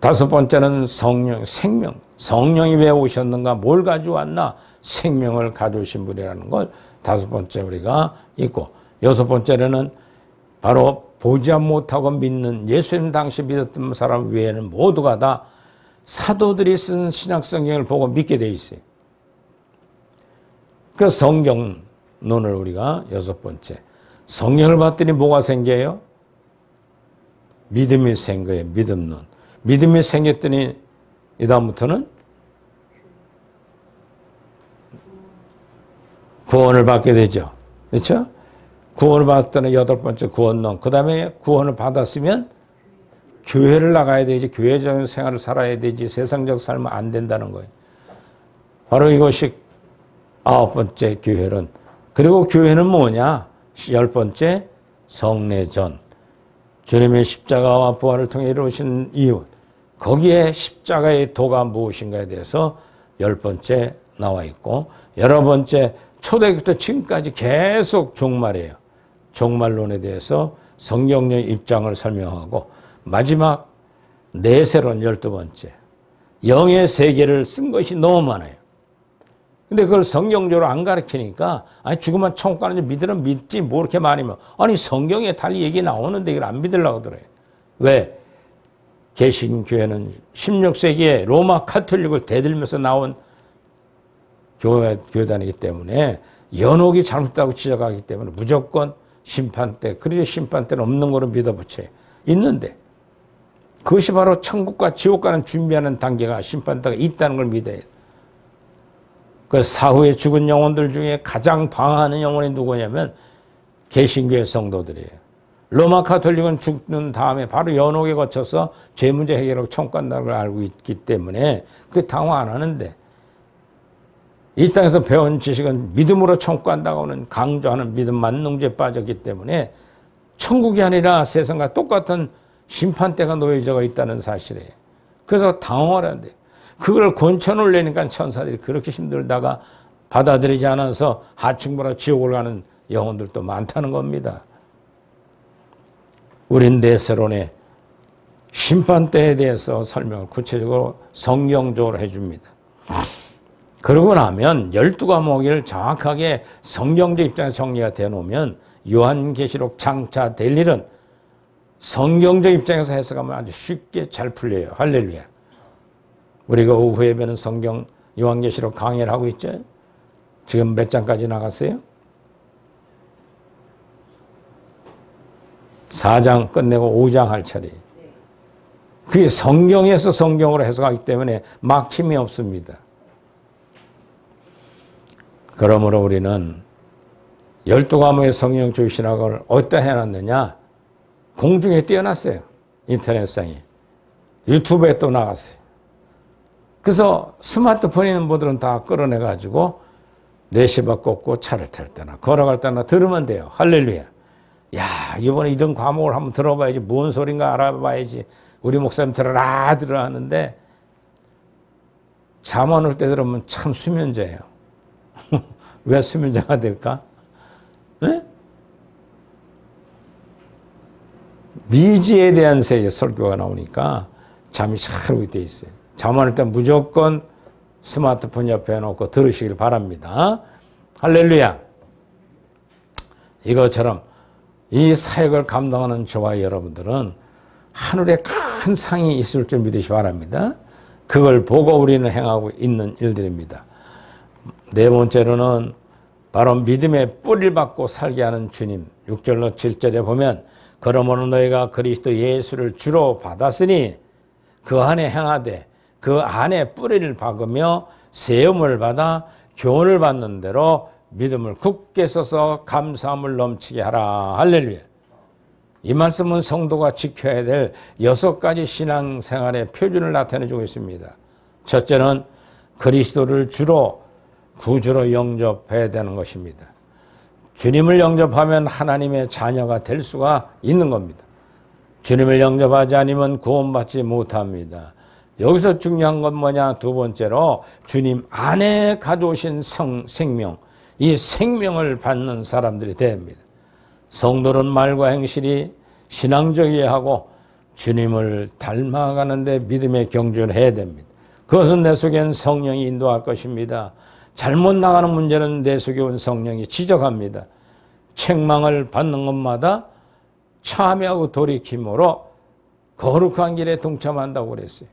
다섯 번째는 성령, 생명. 성령이 왜 오셨는가, 뭘 가져왔나, 생명을 가져오신 분이라는 걸 다섯 번째 우리가 있고, 여섯 번째는 바로 보지 못하고 믿는 예수님 당시 믿었던 사람 외에는 모두가 다 사도들이 쓴 신약 성경을 보고 믿게 돼 있어요. 그 성경론을 우리가 여섯 번째. 성령을 받더니 뭐가 생겨요? 믿음이 생겨요. 믿음론. 믿음이 생겼더니 이 다음부터는 구원을 받게 되죠. 그렇죠? 구원을 받았더니 여덟 번째 구원론. 그 다음에 구원을 받았으면 교회를 나가야 되지. 교회적인 생활을 살아야 되지. 세상적 삶은 안 된다는 거예요. 바로 이것이 아홉 번째 교회론. 그리고 교회는 뭐냐? 열 번째 성례전. 주님의 십자가와 부활을 통해 이루어진 이유. 거기에 십자가의 도가 무엇인가에 대해서 열 번째 나와 있고, 여러 번째 초대교부터 지금까지 계속 종말이에요. 종말론에 대해서 성경의 입장을 설명하고, 마지막 내세론 12번째. 영의 세계를 쓴 것이 너무 많아요. 근데 그걸 성경적으로 안 가르치니까 아니 죽으면 천국 가는 줄 믿으면 믿지 뭐 이렇게 말이면 아니 성경에 달리 얘기 나오는데 이걸 안 믿으려고 그래. 왜? 개신교회는 16세기에 로마 카톨릭을 대들면서 나온 교단이기 때문에 연옥이 잘못됐다고 지적하기 때문에 무조건 심판 때, 그래도 심판 때는 없는 거로 믿어붙여요. 있는데 그것이 바로 천국과 지옥 가는 준비하는 단계가 심판 때가 있다는 걸 믿어야 돼요. 그 사후에 죽은 영혼들 중에 가장 방어하는 영혼이 누구냐면 개신교회 성도들이에요. 로마 카톨릭은 죽는 다음에 바로 연옥에 거쳐서 죄 문제 해결하고 천국 간다는 걸 알고 있기 때문에 그 당화 안 하는데 이 땅에서 배운 지식은 믿음으로 천국 간다고는 강조하는 믿음 만능주의에 빠졌기 때문에 천국이 아니라 세상과 똑같은 심판대가 놓여져 있다는 사실이에요. 그래서 당황을 한대요. 그걸 권천올리니까 천사들이 그렇게 힘들다가 받아들이지 않아서 하층부라 지옥을 가는 영혼들도 많다는 겁니다. 우린 내세론의 심판대에 대해서 설명을 구체적으로 성경적으로 해줍니다. 그러고 나면 12과목을 정확하게 성경적 입장에서 정리가 되어놓으면 요한계시록 장차 될 일은 성경적 입장에서 해석하면 아주 쉽게 잘 풀려요. 할렐루야. 우리가 오후에 배는 성경 요한계시록 강의를 하고 있죠. 지금 몇 장까지 나갔어요? 4장 끝내고 5장 할 차례. 그게 성경에서 성경으로 해석하기 때문에 막힘이 없습니다. 그러므로 우리는 12과목의 성경주의 신학을 어디다 해놨느냐? 공중에 띄워놨어요. 인터넷상에. 유튜브에 또 나갔어요. 그래서 스마트폰 있는 분들은 다 끌어내가지고 4시바 꽂고 차를 탈 때나 걸어갈 때나 들으면 돼요. 할렐루야. 야, 이번에 이런 과목을 한번 들어봐야지. 뭔 소린가 알아봐야지. 우리 목사님 들어라 하는데 잠 안 올 때 들으면 참 수면제예요. 왜 수면제가 될까? 네? 미지에 대한 세계 설교가 나오니까 잠이 잘 오게 돼 있어요. 잠 안 올 때 무조건 스마트폰 옆에 놓고 들으시길 바랍니다. 할렐루야. 이것처럼 이 사역을 감당하는 저와 여러분들은 하늘에 큰 상이 있을 줄 믿으시 바랍니다. 그걸 보고 우리는 행하고 있는 일들입니다. 네 번째로는 바로 믿음의 뿌리를 받고 살게 하는 주님. 6절로 7절에 보면 그러므로 너희가 그리스도 예수를 주로 받았으니 그 안에 행하되 그 안에 뿌리를 박으며 세움을 받아 교훈을 받는 대로 믿음을 굳게 서서 감사함을 넘치게 하라. 할렐루야. 이 말씀은 성도가 지켜야 될 6가지 신앙생활의 표준을 나타내주고 있습니다. 첫째는 그리스도를 주로 구주로 영접해야 되는 것입니다. 주님을 영접하면 하나님의 자녀가 될 수가 있는 겁니다. 주님을 영접하지 않으면 구원받지 못합니다. 여기서 중요한 건 뭐냐? 두 번째로 주님 안에 가져오신 생명, 이 생명을 받는 사람들이 됩니다. 성도는 말과 행실이 신앙적이어야 하고 주님을 닮아가는 데 믿음의 경주를 해야 됩니다. 그것은 내 속엔 성령이 인도할 것입니다. 잘못 나가는 문제는 내 속에 온 성령이 지적합니다. 책망을 받는 것마다 참여하고 돌이킴으로 거룩한 길에 동참한다고 그랬어요.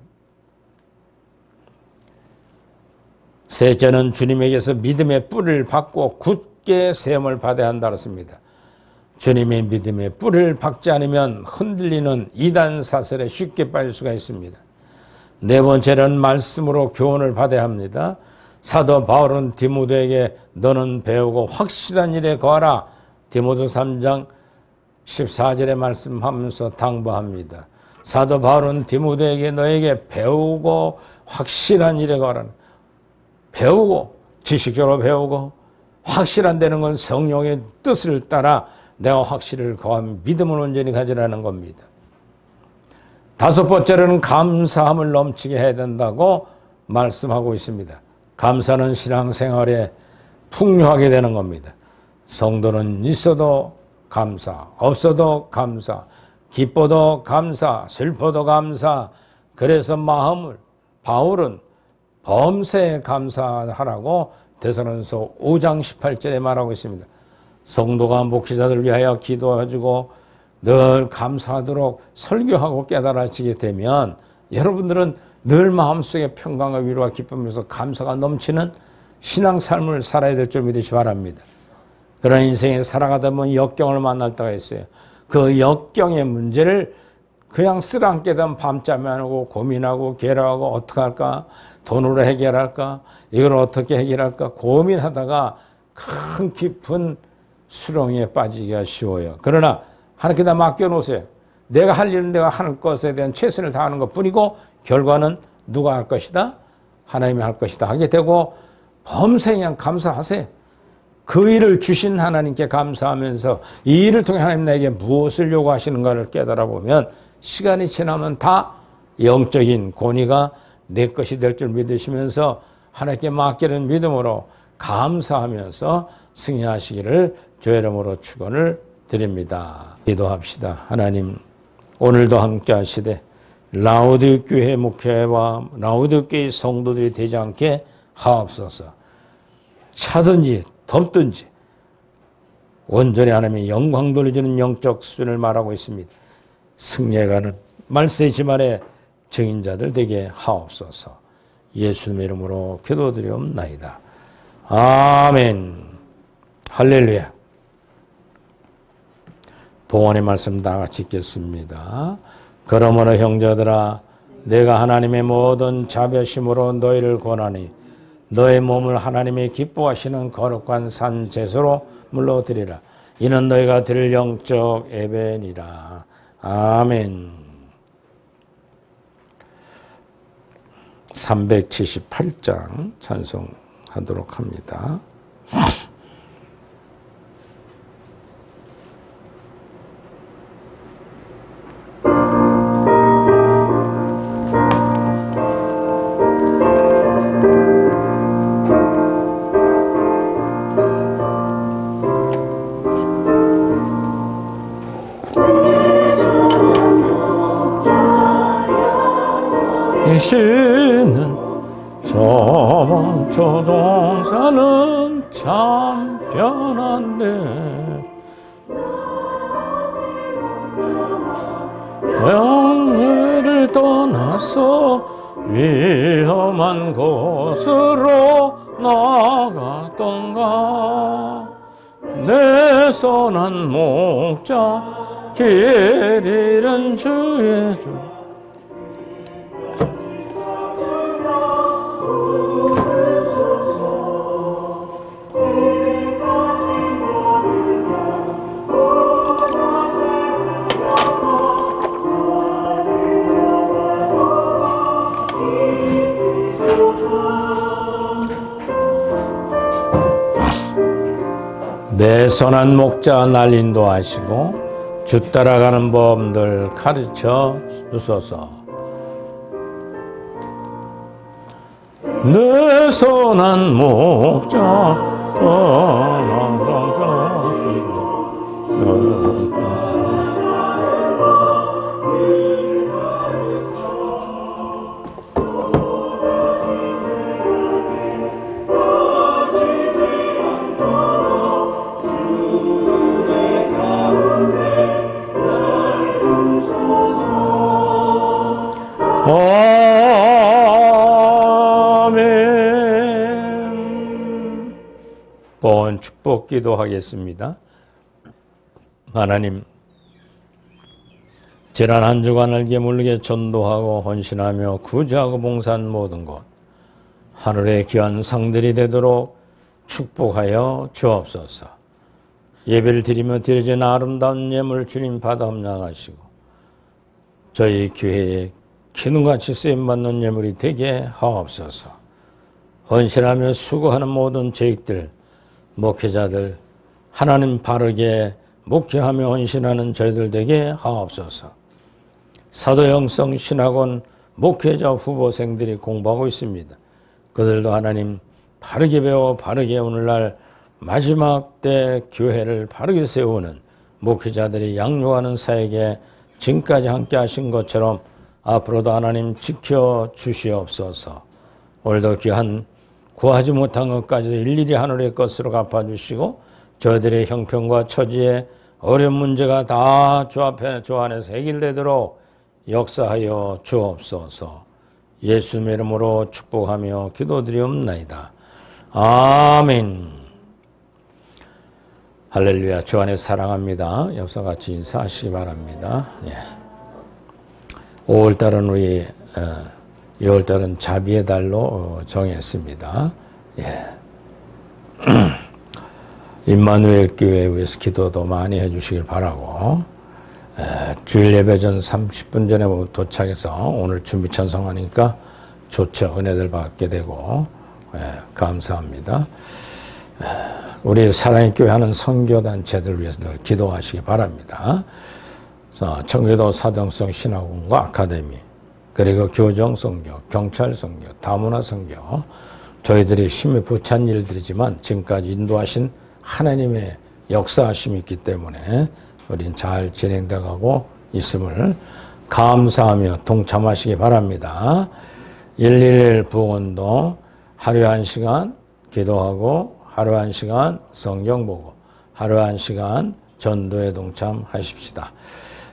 셋째는 주님에게서 믿음의 뿌리를 받고 굳게 세움을 받아야 한다고 했습니다. 주님의 믿음의 뿌리를 박지 않으면 흔들리는 이단 사슬에 쉽게 빠질 수가 있습니다. 네 번째는 말씀으로 교훈을 받아야 합니다. 사도 바울은 디모데에게 너는 배우고 확실한 일에 거하라. 디모데 3장 14절에 말씀하면서 당부합니다. 사도 바울은 디모데에게 너에게 배우고 확실한 일에 거하라. 배우고 지식적으로 배우고 확실한 되는 건 성령의 뜻을 따라 내가 확실을 거하면 믿음을 온전히 가지라는 겁니다. 다섯 번째로는 감사함을 넘치게 해야 된다고 말씀하고 있습니다. 감사는 신앙생활에 풍요하게 되는 겁니다. 성도는 있어도 감사, 없어도 감사, 기뻐도 감사, 슬퍼도 감사. 그래서 바울은 범사에 감사하라고 데살로니가서 5장 18절에 말하고 있습니다. 성도가 목회자들을 위하여 기도해주고 늘 감사하도록 설교하고 깨달아지게 되면 여러분들은 늘 마음속에 평강과 위로와 기쁨에서 감사가 넘치는 신앙 삶을 살아야 될 줄 믿으시 바랍니다. 그런 인생에 살아가다 보면 역경을 만날 때가 있어요. 그 역경의 문제를 그냥 쓰랑깨 되면 밤잠이 안 오고 고민하고 괴로워하고 어떻게 할까? 돈으로 해결할까? 이걸 어떻게 해결할까? 고민하다가 큰 깊은 수렁에 빠지기가 쉬워요. 그러나 하나님께다 맡겨놓으세요. 내가 할 일은 내가 하는 것에 대한 최선을 다하는 것뿐이고 결과는 누가 할 것이다? 하나님이 할 것이다 하게 되고 범생 그냥 감사하세요. 그 일을 주신 하나님께 감사하면서 이 일을 통해 하나님 나에게 무엇을 요구하시는가를 깨달아 보면 시간이 지나면 다 영적인 권위가 내 것이 될 줄 믿으시면서 하나님께 맡기는 믿음으로 감사하면서 승리하시기를 주의 이름으로 축원을 드립니다. 기도합시다. 하나님, 오늘도 함께 하시되 라우디오 교회 목회와 라우디오 교회 성도들이 되지 않게 하옵소서. 차든지 덥든지 온전히 하나님의 영광 돌려주는 영적 수준을 말하고 있습니다. 승리해가는 말세 지만의 증인자들 되게 하옵소서. 예수님의 이름으로 기도드리옵나이다. 아멘. 할렐루야. 동원의 말씀 다 같이 읽겠습니다. 그러므로 형제들아 내가 하나님의 모든 자비하심으로 너희를 권하니 너의 몸을 하나님의 기뻐하시는 거룩한 산 제소로 물러드리라. 이는 너희가 드릴 영적 예배니라. 아멘. 378장 찬송하도록 합니다. 계시는 저 동산은 참 편한데 영예를 떠나서 위험한 곳으로 나가던가 내 선한 목자 길 잃은 주의 주 내 선한 목자 날 인도하시고 주 따라가는 법들 가르쳐 주소서. 내 선한 목자 아멘. 본 축복 기도하겠습니다. 하나님, 지난 한 주간을 게물르게 전도하고 헌신하며 구제하고 봉사한 모든 것 하늘의 귀한 상들이 되도록 축복하여 주옵소서. 예배를 드리며 드려진 아름다운 예물 주님 받아 험양하시고 저희 교회에 기능같이 쓰임받는 예물이 되게 하옵소서. 헌신하며 수고하는 모든 재익들, 목회자들, 하나님 바르게 목회하며 헌신하는 저희들 되게 하옵소서. 사도영성 신학원 목회자 후보생들이 공부하고 있습니다. 그들도 하나님 바르게 배워 바르게 오늘날 마지막 때 교회를 바르게 세우는 목회자들이 양육하는 사역에 지금까지 함께 하신 것처럼 앞으로도 하나님 지켜주시옵소서. 오늘도 귀한 구하지 못한 것까지도 일일이 하늘의 것으로 갚아주시고 저희들의 형편과 처지에 어려운 문제가 다 주 안에서 해결되도록 역사하여 주옵소서. 예수님의 이름으로 축복하며 기도드리옵나이다. 아멘. 할렐루야. 주 안에 사랑합니다. 옆서 같이 인사하시기 바랍니다. 5월달은 우리 6월달은 자비의 달로 정했습니다. 임마누엘 교회에 위해서 기도도 많이 해주시길 바라고, 주일 예배 전 30분 전에 도착해서 오늘 준비 찬송하니까 좋죠. 은혜들 받게 되고 감사합니다. 우리 사랑의 교회 하는 선교단체들 위해서 늘 기도하시기 바랍니다. 청교도 사정성 신학원과 아카데미, 그리고 교정선교, 경찰선교, 다문화선교, 저희들이 힘이 부찬 일들이지만 지금까지 인도하신 하나님의 역사하심이 있기 때문에 우린 잘 진행되고 있음을 감사하며 동참하시기 바랍니다. 111 부흥운동 하루에 1시간 기도하고 하루에 1시간 성경 보고 하루에 1시간 전도에 동참하십시다.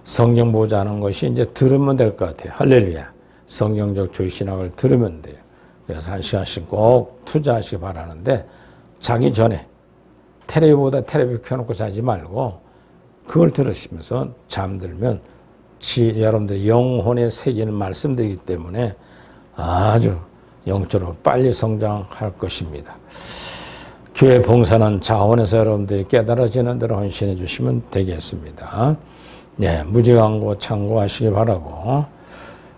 성경 보자 하는 것이 이제 들으면 될 것 같아요. 할렐루야. 성경적 조신학을 들으면 돼요. 그래서 1시간씩 꼭 투자하시기 바라는데, 자기 전에 텔레비보다 텔레비 켜놓고 자지 말고 그걸 들으시면서 잠들면 여러분들의 영혼에 새기는 말씀들이기 때문에 아주 영적으로 빨리 성장할 것입니다. 교회 봉사는 자원에서 여러분들이 깨달아지는 대로 헌신해 주시면 되겠습니다. 무지광고 참고하시기 바라고,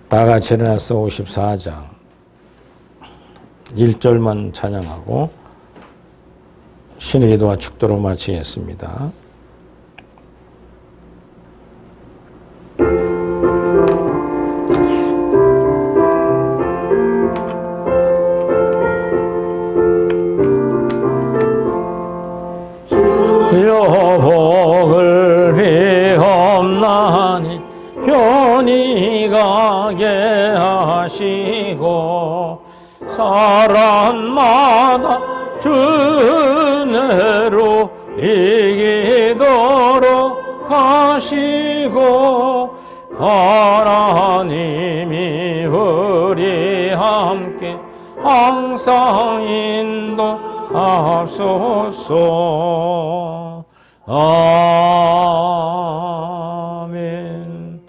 다 같이 일어나서 54장 1절만 찬양하고 신의 기도와 축도로 마치겠습니다. 여복을 비옵나니 편히 가게 하시고 사람마다 주 은혜로 이기도록 하시고 하나님이 우리 함께 항상 인도하소서. 아멘.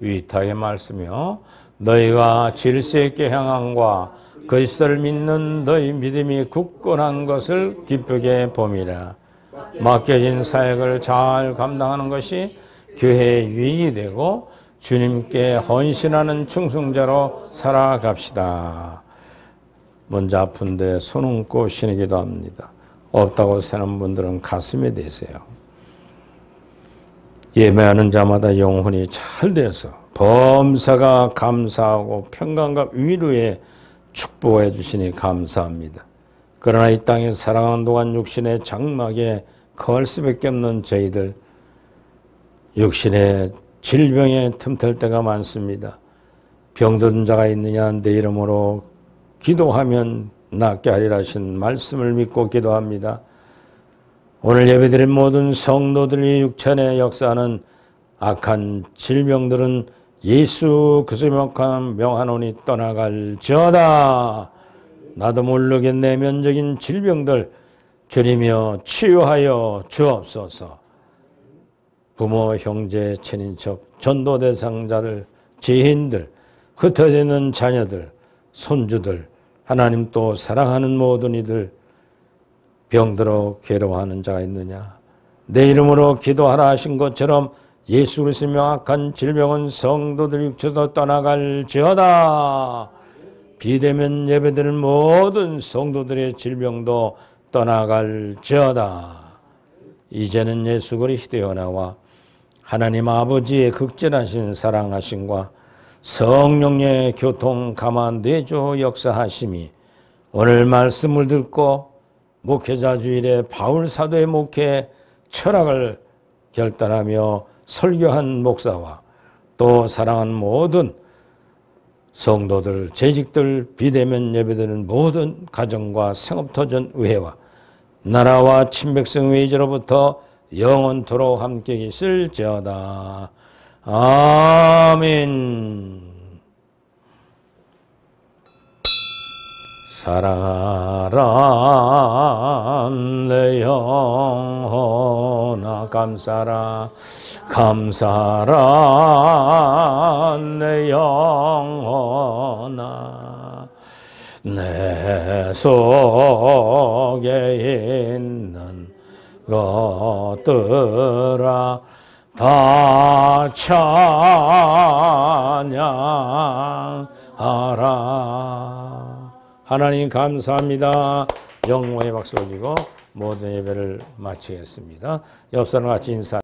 위탁의 말씀이요, 너희가 질서 있게 행함과 그리스도를 믿는 너희 믿음이 굳건한 것을 기쁘게 봄이라. 맡겨진 사역을 잘 감당하는 것이 교회의 유익이 되고 주님께 헌신하는 충성자로 살아갑시다. 먼저 아픈데 손 얹고 신의 기도합니다. 없다고 사는 분들은 가슴에 대세요. 예배하는 자마다 영혼이 잘 돼서 범사가 감사하고 평강과 위로에 축복해 주시니 감사합니다. 그러나 이 땅에 살아가는 동안 육신의 장막에 거할 수밖에 없는 저희들, 육신의 질병에 틈탈 때가 많습니다. 병든 자가 있느냐, 내 이름으로 기도하면 낫게 하리라 하신 말씀을 믿고 기도합니다. 오늘 예배드린 모든 성도들이 육천에 역사하는 악한 질병들은 예수 그리스도의 명하노니 떠나갈지어다. 나도 모르게 내면적인 질병들 줄이며 치유하여 주옵소서. 부모, 형제, 친인척, 전도 대상자들, 지인들, 흩어져 있는 자녀들, 손주들, 하나님 또 사랑하는 모든 이들, 병들어 괴로워하는 자가 있느냐, 내 이름으로 기도하라 하신 것처럼 예수 그리스도의 명확한 질병은 성도들 육체에서 떠나갈지어다. 비대면 예배드리는 모든 성도들의 질병도 떠나갈지어다. 이제는 예수 그리스도의 은혜와 하나님 아버지의 극진하신 사랑하심과 성령의 교통 감화 내조 역사하심이 오늘 말씀을 듣고 목회자 주일에 바울 사도의 목회 철학을 결단하며 설교한 목사와 또 사랑하는 모든 성도들, 재직들, 비대면 예배드리는 모든 가정과 생업터전 의회와 나라와 친백성 의지로부터 영원토록 함께 계실지어다. 아멘. 사랑하라 내 영혼아 감사라 감사라 내 영혼아 내 속에 있는 것들아 다 찬양하라. 하나님 감사합니다. 영광의 박수 올리고 모든 예배를 마치겠습니다. 옆 사람 같이 인사.